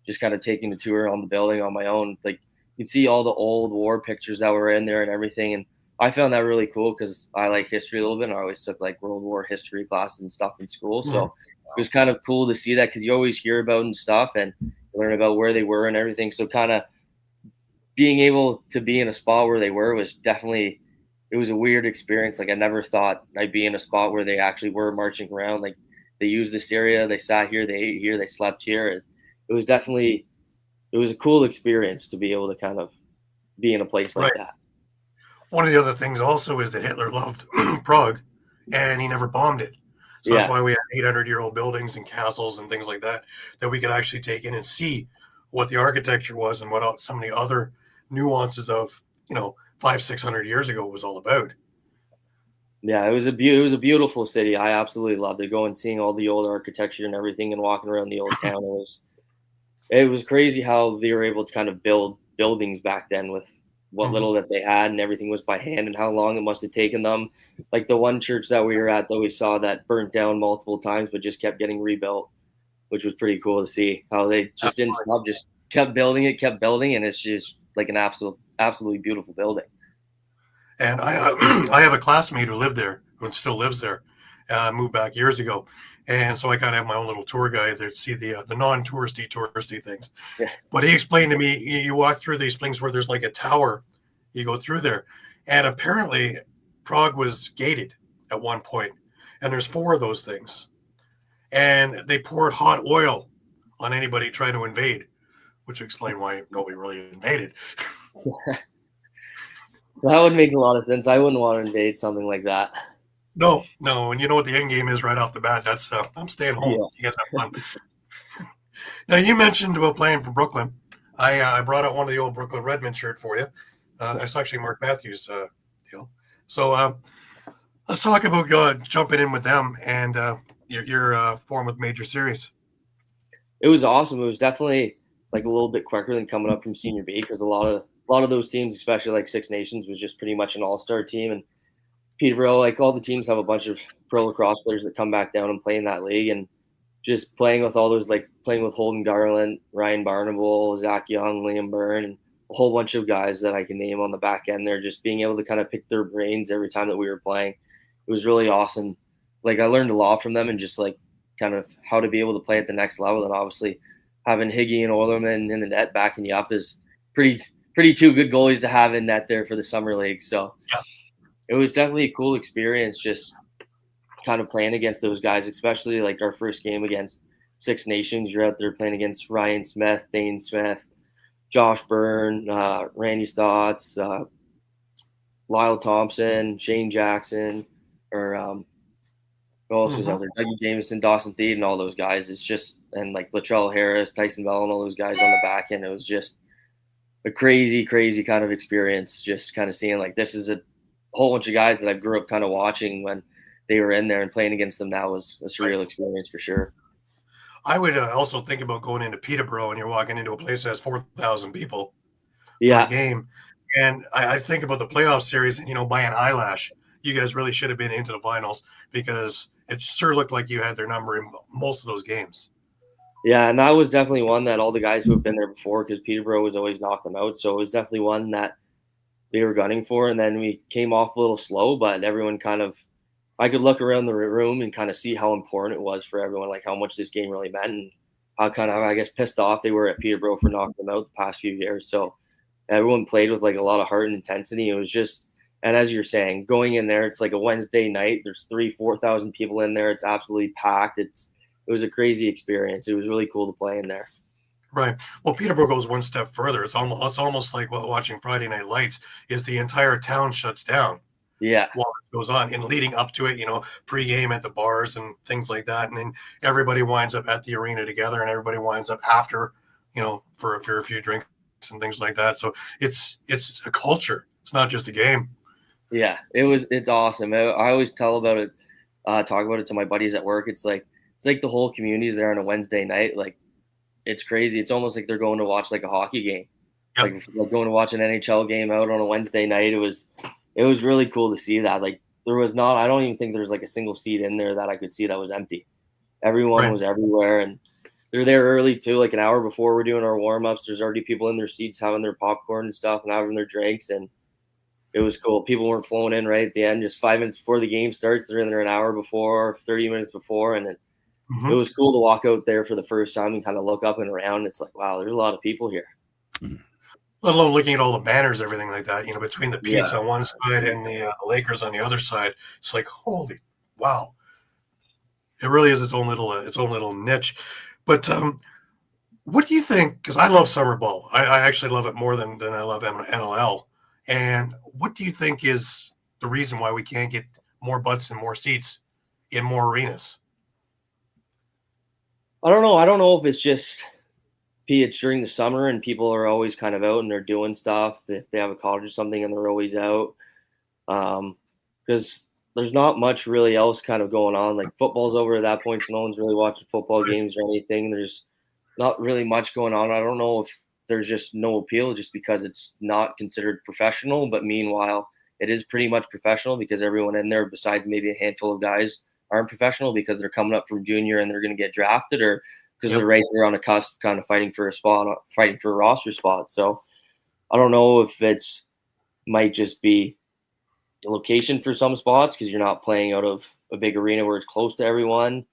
just kind of taking the tour on the building on my own, like you can see all the old war pictures that were in there and everything. And I found that really cool because I like history a little bit. And I always took like World War history classes and stuff in school. So it was kind of cool to see that because you always hear about and stuff and learn about where they were and everything. So kind of being able to be in a spot where they were was definitely, it was a weird experience. Like I never thought I'd be in a spot where they actually were marching around. Like they used this area, they sat here, they ate here, they slept here. It was definitely, it was a cool experience to be able to kind of be in a place like that. One of the other things also is that Hitler loved Prague and he never bombed it. So that's why we have 800-year-old buildings and castles and things like that we could actually take in and see what the architecture was and what some of the other nuances of 500-600 years ago was all about. Yeah, it was a beautiful city. I absolutely loved it. Going and seeing all the old architecture and everything, and walking around the old town. It was crazy how they were able to kind of build buildings back then with what little that they had, and everything was by hand, and how long it must have taken them. Like the one church that we were at, that we saw that burnt down multiple times, but just kept getting rebuilt, which was pretty cool to see how they just didn't stop, just kept building, and it's just like an absolutely beautiful building. And I have a classmate who lived there, who still lives there, moved back years ago. And so I kind of have my own little tour guide there to see the non-touristy things. Yeah. But he explained to me, you walk through these things where there's like a tower, you go through there. And apparently Prague was gated at one point, and there's 4 of those things. And they poured hot oil on anybody trying to invade, which explained why nobody really invaded. That would make a lot of sense. I wouldn't want to invade something like that. No. And you know what the end game is right off the bat. That's I'm staying home. Yeah. You guys have fun. Now, you mentioned about playing for Brooklyn. I brought out one of the old Brooklyn Redmond shirt for you. It's actually Mark Matthews' deal. So let's talk about jumping in with them and your form with Major Series. It was awesome. It was definitely like a little bit quicker than coming up from Senior B, because a lot of those teams, especially like Six Nations, was just pretty much an all-star team. And Peterborough, like all the teams have a bunch of pro lacrosse players that come back down and play in that league. And just playing with all those, like playing with Holden Garland, Ryan Barnable, Zach Young, Liam Byrne, and a whole bunch of guys that I can name on the back end there, just being able to kind of pick their brains every time that we were playing. It was really awesome. Like I learned a lot from them, and just like kind of how to be able to play at the next level. And obviously having Higgy and Oilerman in the net backing you up is pretty 2 good goalies to have in net there for the summer league. So it was definitely a cool experience, just kind of playing against those guys, especially like our first game against Six Nations. You're out there playing against Ryan Smith, Dane Smith, Josh Byrne, Randy Stotts, Lyle Thompson, Shane Jackson, or who else was out there? Dougie Jameson, Dawson Theed, and all those guys. It's just, and like Latrell Harris, Tyson Bell, and all those guys on the back end. It was just a crazy kind of experience, just kind of seeing like this is a whole bunch of guys that I grew up kind of watching when they were in there, and playing against them now was a surreal experience for sure. I would also think about going into Peterborough and you're walking into a place that has 4,000 people for a game. And I think about the playoff series, and by an eyelash, you guys really should have been into the finals, because it sure looked like you had their number in most of those games. Yeah, and that was definitely one that all the guys who have been there before, because Peterborough was always knocked them out, so it was definitely one that they were gunning for. And then we came off a little slow, but everyone kind of, I could look around the room and kind of see how important it was for everyone, like how much this game really meant, and how kind of, I guess, pissed off they were at Peterborough for knocking them out the past few years. So everyone played with like a lot of heart and intensity. It was just, and as you're saying, going in there, it's like a Wednesday night. There's 3,000-4,000 people in there. It's absolutely packed. It was a crazy experience. It was really cool to play in there. Right. Well, Peterborough goes one step further. It's almost like watching Friday Night Lights. Is the entire town shuts down Yeah. while it goes on, and leading up to it, pregame at the bars and things like that, and then everybody winds up at the arena together, and everybody winds up after, for a few drinks and things like that. So it's a culture. It's not just a game. Yeah, it's awesome. I always tell about it, talk about it to my buddies at work. It's like the whole community is there on a Wednesday night. Like, it's crazy. It's almost like they're going to watch like a hockey game, Yep. like going to watch an NHL game out on a Wednesday night. It was really cool to see that. Like, there was not, I don't even think there's like a single seat in there that I could see that was empty. Everyone Right. was everywhere, and they're there early too, like an hour before we're doing our warm ups. There's already people in their seats having their popcorn and stuff and having their drinks, and it was cool. People weren't flowing in right at the end, just 5 minutes before the game starts. They're in there an hour before, 30 minutes before, and it was cool to walk out there for the first time and kind of look up and around. It's like, wow, there's a lot of people here. Let alone looking at all the banners, everything like that, between the Pete's Yeah. on one side and the Lakers on the other side. It's like, holy, wow. It really is its own little niche. But what do you think? Because I love summer ball. I actually love it more than I love NLL. And what do you think is the reason why we can't get more butts and more seats in more arenas? I don't know. I don't know if it's just it's during the summer and people are always kind of out and they're doing stuff. If they have a college or something and they're always out. Because there's not much really else kind of going on. Like, football's over at that point, so no one's really watching football games or anything. There's not really much going on. I don't know if there's just no appeal just because it's not considered professional, but meanwhile, it is pretty much professional because everyone in there, besides maybe a handful of guys, aren't professional because they're coming up from junior and they're going to get drafted, or because they're right there on a cusp, kind of fighting for a spot, fighting for a roster spot. So I don't know if it's might just be the location for some spots because you're not playing out of a big arena where it's close to everyone.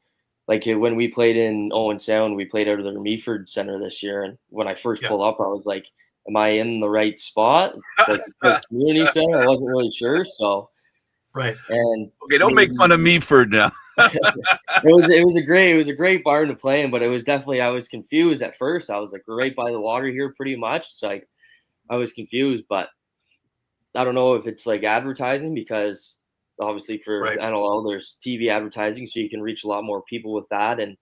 Like when we played in Owen Sound, we played out of the Meaford Center this year. And when I first pulled up, I was like, am I in the right spot? Like the community center, I wasn't really sure. So, right. And okay, don't make fun of Meaford now. it was a great barn to play in, but it was definitely, I was confused at first. I was like, we're right by the water here pretty much. So I was confused, but I don't know if it's like advertising because obviously for NLL there's TV advertising, so you can reach a lot more people with that. And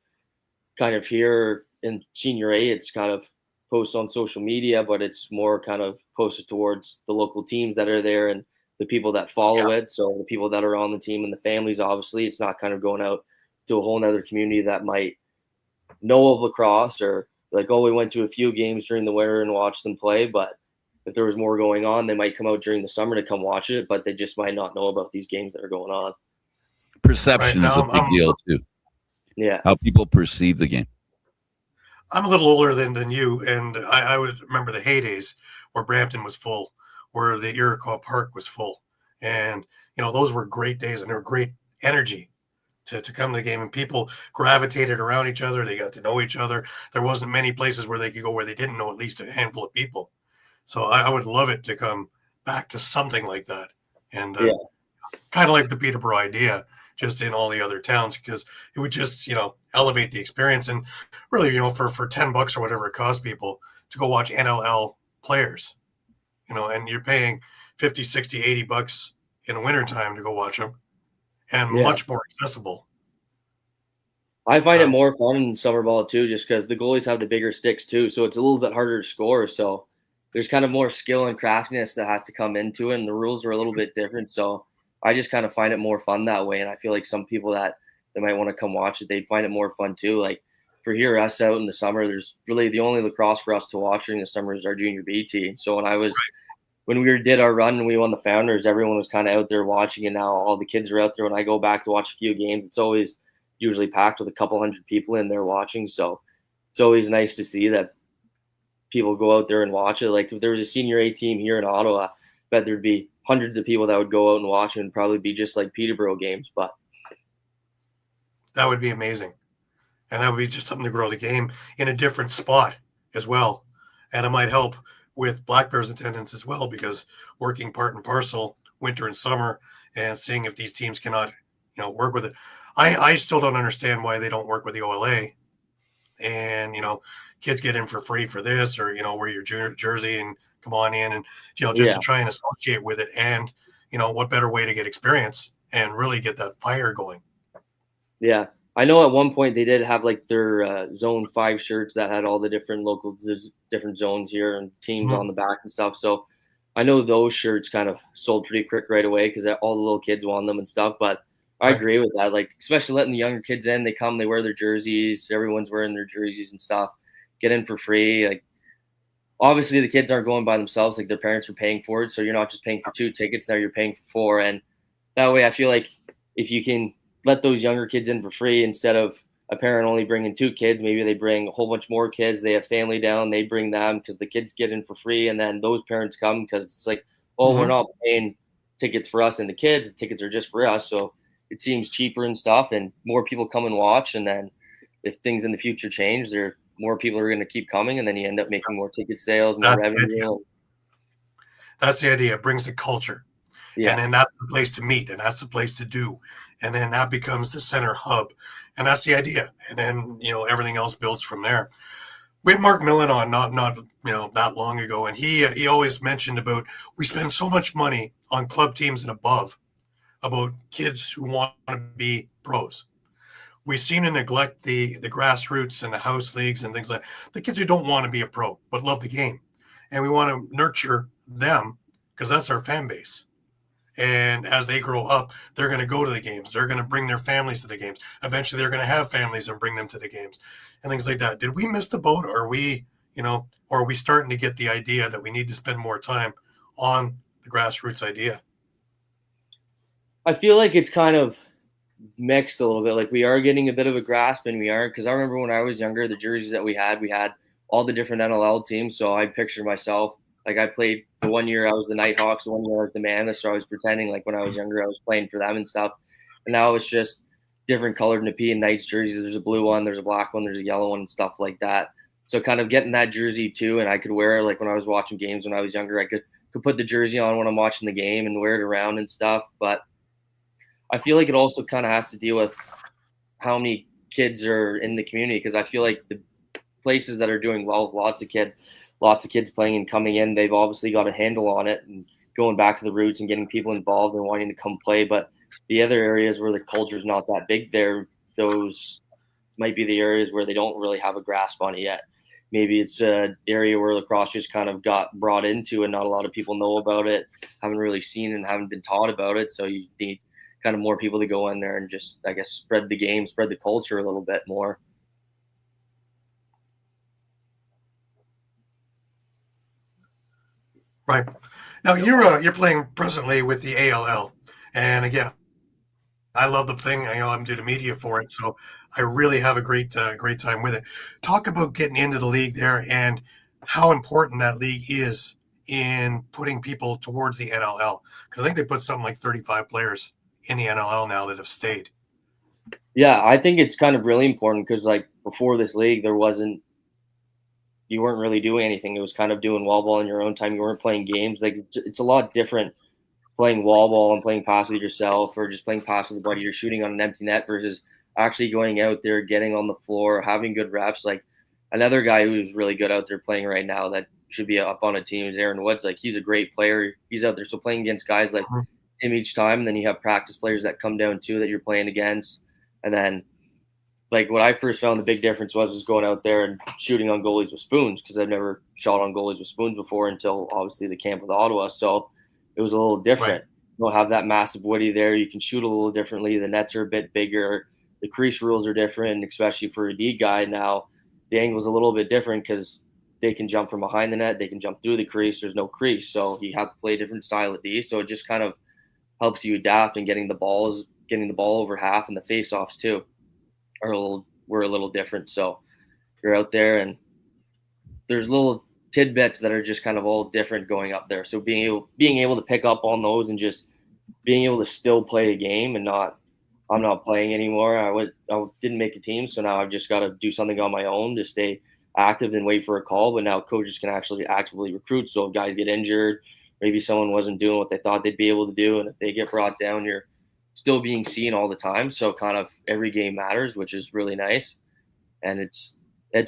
kind of here in Senior A, it's kind of posts on social media, but it's more kind of posted towards the local teams that are there and the people that follow it. So the people that are on the team and the families, obviously, it's not kind of going out to a whole nother community that might know of lacrosse or like, oh, we went to a few games during the winter and watched them play, but if there was more going on, they might come out during the summer to come watch it, but they just might not know about these games that are going on. Perception is a big deal too. Yeah. How people perceive the game. I'm a little older than you, and I would remember the heydays where Brampton was full, where the Iroquois Park was full. And, those were great days and they were great energy to come to the game, and people gravitated around each other. They got to know each other. There wasn't many places where they could go where they didn't know at least a handful of people. So I would love it to come back to something like that. And kind of like the Peterborough idea, just in all the other towns, because it would just, elevate the experience. And really, for $10 or whatever it costs people to go watch NLL players, and you're paying 50, 60, $80 in the wintertime to go watch them, and much more accessible. I find it more fun in summer ball too, just because the goalies have the bigger sticks too. So it's a little bit harder to score. So there's kind of more skill and craftiness that has to come into it, and the rules are a little bit different. So I just kind of find it more fun that way. And I feel like some people that they might want to come watch it, they'd find it more fun too. Like for here, us out in the summer, there's really the only lacrosse for us to watch during the summer is our junior B team. So when we did our run and we won the Founders, everyone was kind of out there watching, and now all the kids are out there. When I go back to watch a few games, it's always usually packed with a couple hundred people in there watching. So it's always nice to see that people go out there and watch it. Like if there was a senior A team here in Ottawa, I bet there'd be hundreds of people that would go out and watch it and probably be just like Peterborough games. But That would be amazing. And that would be just something to grow the game in a different spot as well. And it might help with Black Bears attendance as well, because working part and parcel winter and summer and seeing if these teams cannot, work with it. I still don't understand why they don't work with the OLA and, kids get in for free for this, or, wear your jersey and come on in and, just to try and associate with it. And, what better way to get experience and really get that fire going. Yeah. I know at one point they did have like their Zone 5 shirts that had all the different there's different zones here and teams on the back and stuff. So I know those shirts kind of sold pretty quick right away because all the little kids want them and stuff. But I agree with that. Like, especially letting the younger kids in, they come, they wear their jerseys. Everyone's wearing their jerseys and stuff. Get in for free. Like, obviously the kids aren't going by themselves. Like, their parents are paying for it. So you're not just paying for 2 tickets. Now you're paying for 4. And that way I feel like if you can let those younger kids in for free instead of a parent only bringing 2 kids, maybe they bring a whole bunch more kids. They have family down. They bring them because the kids get in for free. And then those parents come because it's like, we're not paying tickets for us and the kids. The tickets are just for us. So it seems cheaper and stuff, and more people come and watch. And then if things in the future change, more people are going to keep coming, and then you end up making more ticket sales, more revenue. That's the idea. It brings the culture. Yeah. And then that's the place to meet, and that's the place to do. And then that becomes the center hub. And that's the idea. And then, everything else builds from there. We had Mark Millen on not that long ago, and he always mentioned about we spend so much money on club teams and above about kids who want to be pros. We seem to neglect the grassroots and the house leagues and things like that. The kids who don't want to be a pro but love the game. And we want to nurture them because that's our fan base. And as they grow up, they're going to go to the games. They're going to bring their families to the games. Eventually, they're going to have families and bring them to the games and things like that. Did we miss the boat? Or are we, or are we starting to get the idea that we need to spend more time on the grassroots idea? I feel like it's kind of mixed a little bit. Like, we are getting a bit of a grasp, and we are, because I remember when I was younger, the jerseys that we had all the different NLL teams. So I picture myself, like, I played the 1 year I was the Nighthawks, the 1 year I was the Mammoths, so I was pretending like when I was younger I was playing for them and stuff. And now it's just different colored Nepean Knights jerseys. There's a blue one, there's a black one, there's a yellow one and stuff like that. So kind of getting that jersey too, and I could wear it like when I was watching games when I was younger. I could put the jersey on when I'm watching the game and wear it around and stuff. But I feel like it also kind of has to deal with how many kids are in the community, because I feel like the places that are doing well, lots of kids playing and coming in, they've obviously got a handle on it and going back to the roots and getting people involved and wanting to come play. But the other areas where the culture is not that big there, those might be the areas where they don't really have a grasp on it yet. Maybe it's an area where lacrosse just kind of got brought into and not a lot of people know about it, haven't really seen and haven't been taught about it. So you need kind of more people to go in there and just, I guess, spread the game, spread the culture a little bit more. Right. Now you're playing presently with the ALL, and again, I love the thing. I'm doing the media for it, so I really have a great time with it. Talk about getting into the league there and how important that league is in putting people towards the NLL, because I think they put something like 35 players in the NLL now that have stayed. Yeah, I think it's kind of really important because, like, before this league, you weren't really doing anything. It was kind of doing wall ball in your own time. You weren't playing games. Like, it's a lot different playing wall ball and playing pass with yourself, or just playing pass with a buddy. You're shooting on an empty net versus actually going out there, getting on the floor, having good reps. Like, another guy who's really good out there playing right now that should be up on a team is Aaron Woods. Like, he's a great player. He's out there. So playing against guys like him each time, and then you have practice players that come down too that you're playing against. And then, like, what I first found the big difference was going out there and shooting on goalies with spoons, because I've never shot on goalies with spoons before until obviously the camp with Ottawa. So it was a little different. Right. You don't have that massive woody there. You can shoot a little differently. The nets are a bit bigger. The crease rules are different, especially for a D guy. Now the angle's a little bit different because they can jump from behind the net. They can jump through the crease. There's no crease. So you have to play a different style of D. So it just kind of helps you adapt, and getting the ball over half, and the face-offs too were a little different. So you're out there, and there's little tidbits that are just kind of all different going up there. So being able to pick up on those and just being able to still play a game and I'm not playing anymore. I didn't make a team, so now I've just got to do something on my own to stay active and wait for a call. But now coaches can actually actively recruit. So if guys get injured, maybe someone wasn't doing what they thought they'd be able to do, and if they get brought down, you're still being seen all the time. So kind of every game matters, which is really nice, and it's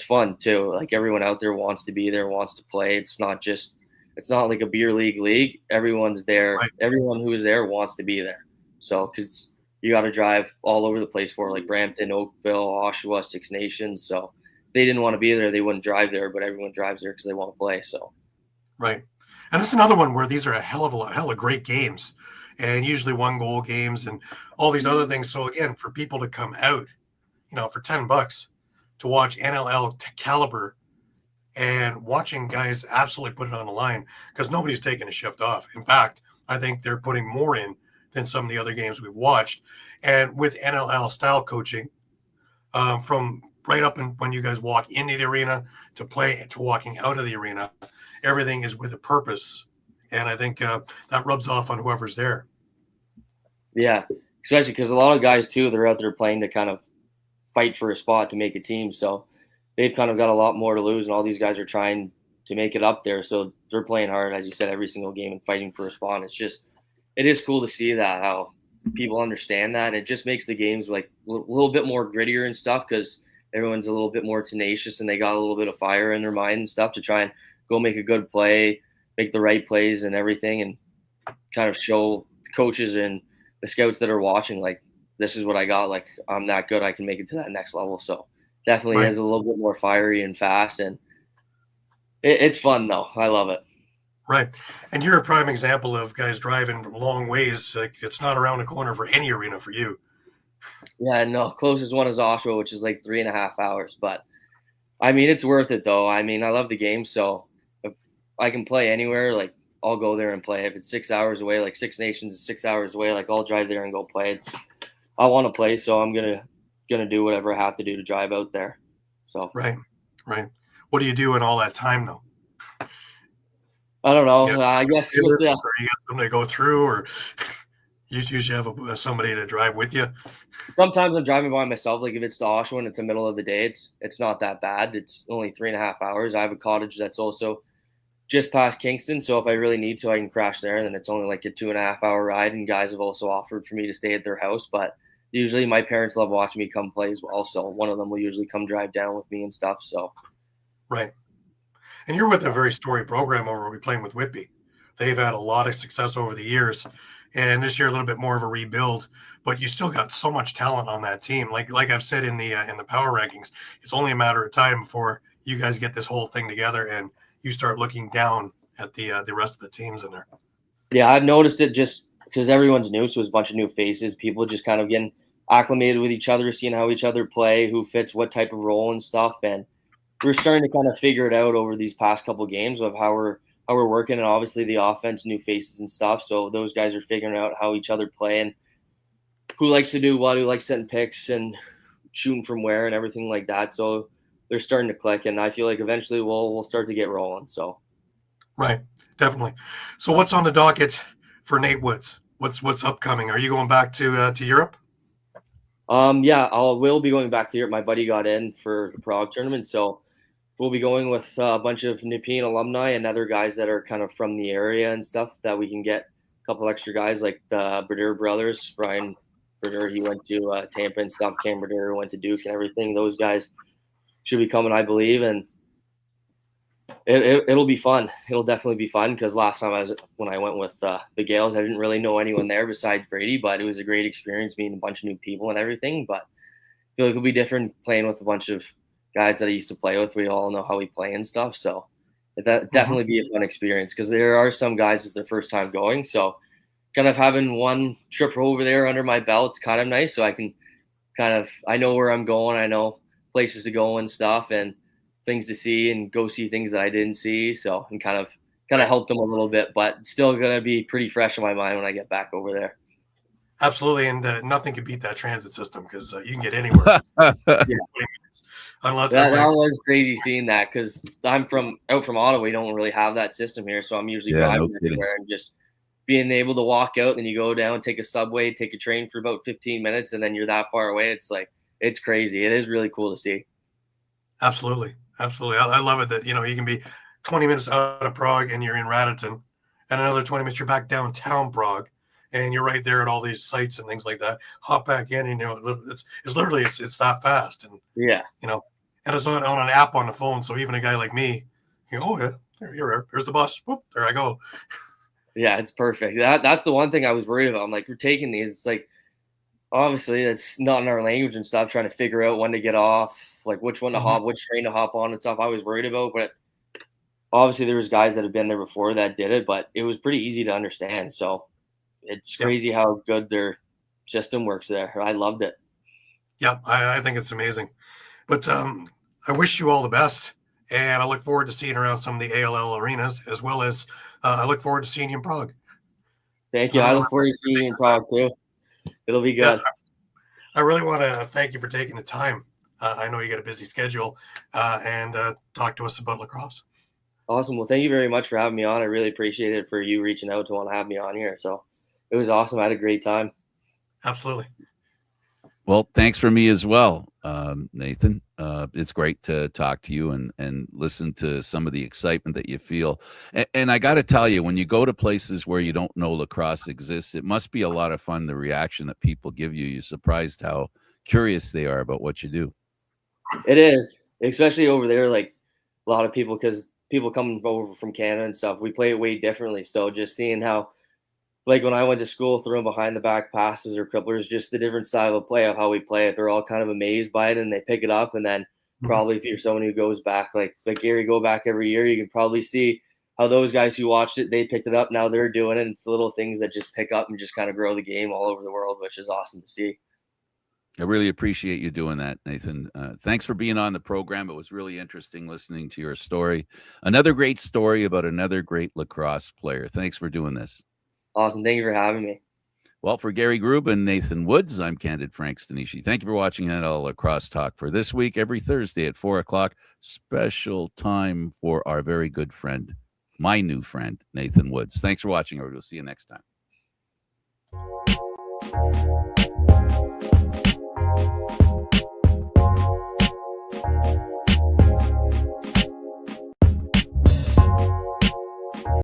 fun too. Like everyone out there wants to be there, wants to play. It's not like a beer league. Everyone's there. Right. Everyone who is there wants to be there. So because you got to drive all over the place for like Brampton, Oakville, Oshawa, Six Nations. So if they didn't want to be there, they wouldn't drive there. But everyone drives there because they want to play. So Right. And it's another one where these are a hell of great games, and usually 1-goal games and all these other things. So again, for people to come out, for $10 to watch NLL caliber and watching guys absolutely put it on the line, because nobody's taking a shift off. In fact, I think they're putting more in than some of the other games we've watched. And with NLL style coaching, from right up and when you guys walk into the arena to play to walking out of the arena, everything is with a purpose. And I think that rubs off on whoever's there. yeah, especially because a lot of guys too, they're out there playing to kind of fight for a spot to make a team. So they've kind of got a lot more to lose, and all these guys are trying to make it up there. So they're playing hard, as you said, every single game and fighting for a spot. It is cool to see that, how people understand that. And it just makes the games like a little bit more grittier and stuff, because everyone's a little bit more tenacious and they got a little bit of fire in their mind and stuff to try and go make a good play, make the right plays and everything, and kind of show the coaches and the scouts that are watching, like, this is what I got. Like, I'm that good. I can make it to that next level. So definitely is a little bit more fiery and fast, and it's fun though. I love it. Right. And you're a prime example of guys driving long ways. Like, it's not around the corner for any arena for you. Yeah, no, closest one is Oshawa, which is like 3.5 hours. But I mean, it's worth it though. I mean, I love the game, so if I can play anywhere, like, I'll go there and play. If it's 6 hours away, like Six Nations is 6 hours away, like, I'll drive there and go play. I want to play, so I'm gonna do whatever I have to do to drive out there. So Right. What do you do in all that time though? I don't know. I guess or you got something to go through, or you usually have somebody to drive with you. Sometimes I'm driving by myself. Like if it's to Oshawa and it's the middle of the day, it's not that bad. It's only 3.5 hours. I have a cottage that's also just past Kingston, so if I really need to, I can crash there. And then it's only like a 2.5 hour ride. And guys have also offered for me to stay at their house, but usually my parents love watching me come play as well. So one of them will usually come drive down with me and stuff. So Right. And you're with a very storied program over playing with Whitby. They've had a lot of success over the years, and this year a little bit more of a rebuild. But you still got so much talent on that team. Like I've said in the power rankings, it's only a matter of time before you guys get this whole thing together and you start looking down at the rest of the teams in there. yeah, I've noticed it just because everyone's new, so it's a bunch of new faces. People just kind of getting acclimated with each other, seeing how each other play, who fits what type of role and stuff. And we're starting to kind of figure it out over these past couple of games of how we're working, and obviously the offense, new faces and stuff. So those guys are figuring out how each other play and who likes to do what, who likes setting picks and shooting from where and everything like that. So they're starting to click, and I feel like eventually we'll start to get rolling. So Right, definitely. So what's on the docket for Nate Woods? What's upcoming? Are you going back to Europe? yeah, we'll be going back to Europe. My buddy got in for the Prague tournament, so we'll be going with a bunch of Nepean alumni and other guys that are kind of from the area and stuff, that we can get a couple extra guys like the Brodeur brothers. Brian Brodeur, he went to Tampa and stuff. Cam Brodeur went to Duke and everything. Those guys should be coming, I believe, and it'll be fun. It'll definitely be fun, because last time when I went with the Gaels, I didn't really know anyone there besides Brady, but it was a great experience meeting a bunch of new people and everything. But I feel like it'll be different playing with a bunch of guys that I used to play with. We all know how we play and stuff. So that definitely be a fun experience, because there are some guys it's their first time going. So kind of having one trip over there under my belt, it's kind of nice. So I can I know where I'm going. I know places to go and stuff and things to see, and go see things that I didn't see. So, and kind of help them a little bit, but still going to be pretty fresh in my mind when I get back over there. Absolutely, and nothing can beat that transit system because you can get anywhere. Yeah. Unless, That was crazy seeing that because I'm out from Ottawa. We don't really have that system here, so I'm usually Yeah, no driving kidding. everywhere and just being able to walk out. Then you go down, take a subway, take a train for about 15 minutes, and then you're that far away. It's like it's crazy. It is really cool to see. Absolutely. I love it that you can be 20 minutes out of Prague and you're in Radisson, and another 20 minutes you're back downtown Prague, and you're right there at all these sites and things like that. Hop back in, and it's literally it's that fast, and Yeah. And it's on an app on the phone, so even a guy like me, oh yeah, here's the bus. Whoop, there I go. Yeah, it's perfect. That's the one thing I was worried about. I'm like, we're taking these. It's like obviously that's not in our language and stuff. Trying to figure out when to get off, like which one to hop, which train to hop on and stuff. I was worried about, but obviously there was guys that have been there before that did it, but it was pretty easy to understand. So it's crazy how good their system works there. I loved it. Yeah, I think it's amazing. But I wish you all the best, and I look forward to seeing around some of the ALL arenas, as well as I look forward to seeing you in Prague. Thank you. I look forward to seeing you in Prague too. It'll be good. Yeah, I really want to thank you for taking the time. I know you got a busy schedule, and talk to us about lacrosse. Awesome. Well, thank you very much for having me on. I really appreciate it for you reaching out to want to have me on here. So it was awesome. I had a great time. Absolutely. Well, thanks for me as well, Nathan. It's great to talk to you and listen to some of the excitement that you feel. And I got to tell you, when you go to places where you don't know lacrosse exists, it must be a lot of fun, the reaction that people give you. You're surprised how curious they are about what you do. It is, especially over there, like a lot of people, because people come over from Canada and stuff, we play it way differently. So just seeing how, like when I went to school, throwing behind the back passes or cripplers, just the different style of play of how we play it. They're all kind of amazed by it and they pick it up. And then probably if you're someone who goes back, like Gary, go back every year, you can probably see how those guys who watched it, they picked it up. Now they're doing it. And it's the little things that just pick up and just kind of grow the game all over the world, which is awesome to see. I really appreciate you doing that, Nathan. Thanks for being on the program. It was really interesting listening to your story. Another great story about another great lacrosse player. Thanks for doing this. Awesome. Thank you for having me. Well, for Gary Groob and Nathan Woods, I'm Candid Frank Stanisci. Thank you for watching NLL Lacrosse Talk for this week, every Thursday at 4 o'clock. Special time for our very good friend, my new friend, Nathan Woods. Thanks for watching, everybody. We'll see you next time.